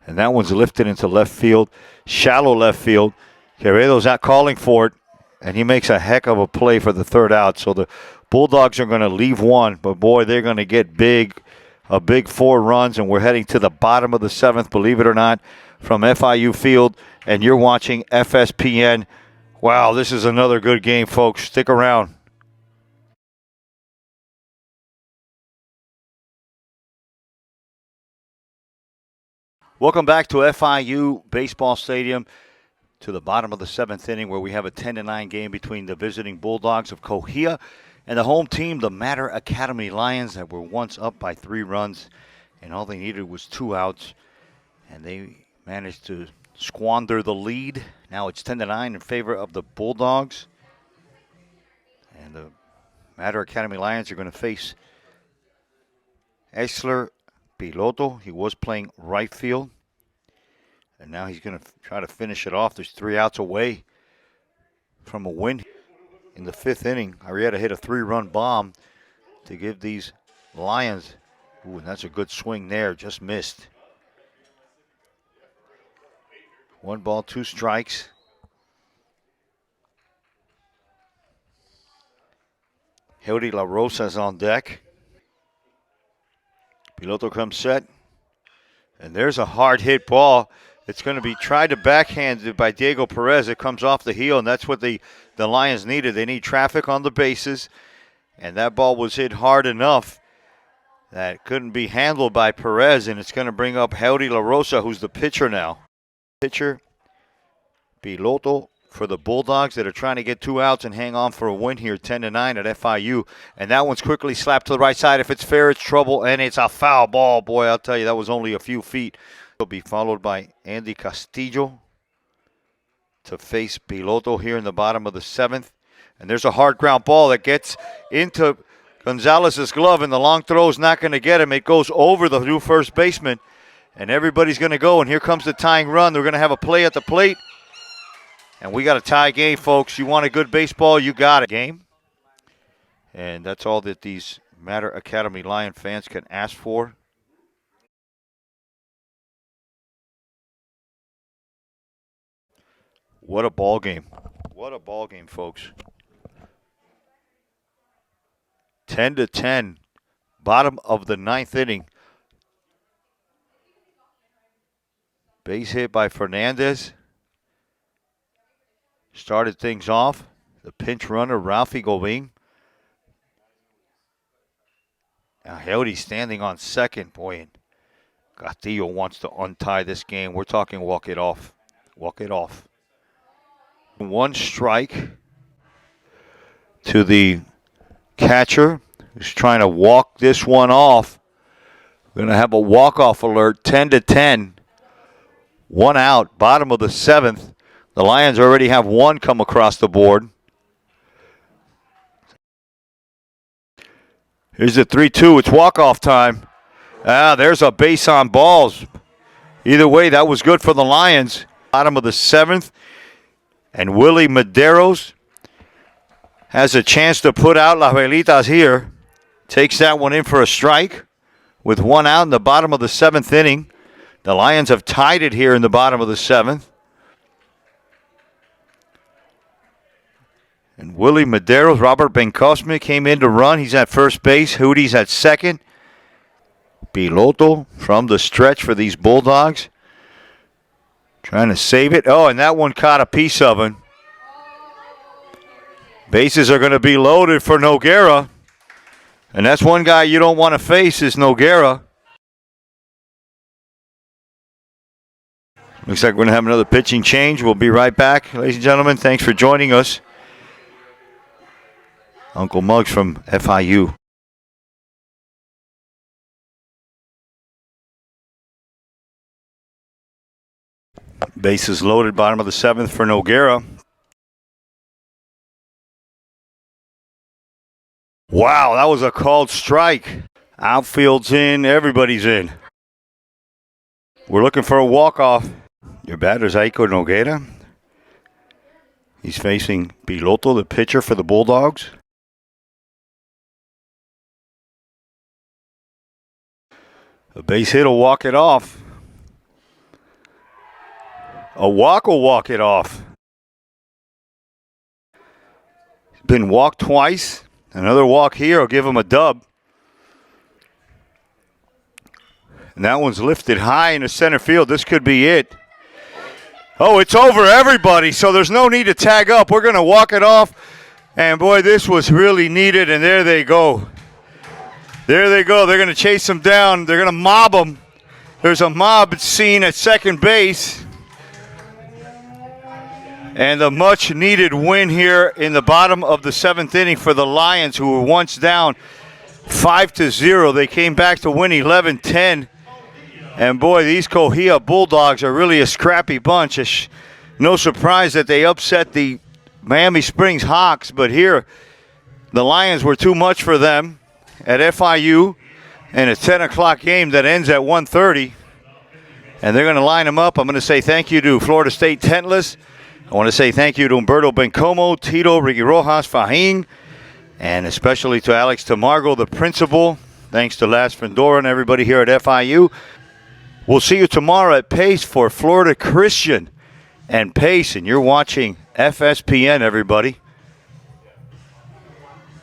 B: And that one's lifted into left field, shallow left field. Quevedo's out calling for it, and he makes a heck of a play for the 3rd out. So the Bulldogs are going to leave 1, but boy, they're going to get a big 4 runs, and we're heading to the bottom of the 7th, believe it or not, from F.I.U. Field, and you're watching FSPN. Wow, this is another good game, folks. Stick around. Welcome back to F.I.U. Baseball Stadium, to the bottom of the 7th inning, where we have a 10-9 game between the visiting Bulldogs of COHEA and the home team, the MATER Academy Lions, that were once up by 3 runs, and all they needed was 2 outs, and they managed to squander the lead. Now it's 10-9 in favor of the Bulldogs, and the MATER Academy Lions are going to face Esler Piloto. He was playing right field, and now he's going to try to finish it off. There's 3 outs away from a win. In the 5th inning, Arrieta hit a 3-run bomb to give these Lions. Ooh, and that's a good swing there, just missed. 1 ball, 2 strikes. Hildy La Rosa's on deck. Piloto comes set. And there's a hard hit ball. It's going to be tried to backhand by Diego Perez. It comes off the heel, and that's what the Lions needed. They need traffic on the bases, and that ball was hit hard enough that it couldn't be handled by Perez, and it's going to bring up Howdy La Rosa, who's the pitcher now. Pitcher, Piloto for the Bulldogs that are trying to get 2 outs and hang on for a win here, 10-9 at F.I.U. And that one's quickly slapped to the right side. If it's fair, it's trouble, and it's a foul ball. Boy, I'll tell you, that was only a few feet. Will be followed by Andy Castillo to face Piloto here in the bottom of the 7th. And there's a hard ground ball that gets into Gonzalez's glove, and the long throw is not going to get him. It goes over the new first baseman, and everybody's going to go. And here comes the tying run. They're going to have a play at the plate. And we got a tie game, folks. You want a good baseball, you got it. Game. And that's all that these Mater Academy Lion fans can ask for. What a ball game. What a ball game, folks. 10-10. Bottom of the ninth inning. Base hit by Fernandez. Started things off. The pinch runner, Ralphie Goving. Now Heldy's standing on second. Boy, and Castillo wants to untie this game. We're talking walk it off. Walk it off. One strike to the catcher who's trying to walk this one off. We're going to have a walk-off alert, 10-10. One out, bottom of the seventh. The Lions already have one come across the board. Here's the 3-2. It's walk-off time. There's a base on balls. Either way, that was good for the Lions. Bottom of the seventh. And Willie Medeiros has a chance to put out Las Velitas here. Takes that one in for a strike with one out in the bottom of the seventh inning. The Lions have tied it here in the bottom of the seventh. And Willie Medeiros, Robert Benkosme came in to run. He's at first base. Hootie's at second. Piloto from the stretch for these Bulldogs. Trying to save it. Oh, and that one caught a piece of him. Bases are going to be loaded for Noguera. And that's one guy you don't want to face is Noguera. Looks like we're going to have another pitching change. We'll be right back. Ladies and gentlemen, thanks for joining us. Uncle Muggs from F.I.U. Bases loaded, bottom of the seventh for Noguera. Wow, that was a called strike. Outfield's in, everybody's in. We're looking for a walk-off. Your batter's Aiko Noguera. He's facing Piloto, the pitcher for the Bulldogs. A base hit will walk it off. A walk will walk it off. He's been walked twice. Another walk here will give him a dub. And that one's lifted high in the center field. This could be it. Oh, it's over everybody, so there's no need to tag up. We're going to walk it off. And, boy, this was really needed, and there they go. There they go. They're going to chase them down. They're going to mob them. There's a mob scene at second base. And a much-needed win here in the bottom of the seventh inning for the Lions, who were once down 5-0. They came back to win 11-10. And, boy, these COHEA Bulldogs are really a scrappy bunch. It's no surprise that they upset the Miami Springs Hawks. But here, the Lions were too much for them at F.I.U. and a 10 o'clock game that ends at 1:30. And they're going to line them up. I'm going to say thank you to Florida State Tentless. I want to say thank you to Humberto Bencomo, Tito, Ricky Rojas, Fahim, and especially to Alex Tamargo, the principal. Thanks to Las Fundora and everybody here at F.I.U. We'll see you tomorrow at Pace for Florida Christian and Pace, and you're watching FSPN, everybody.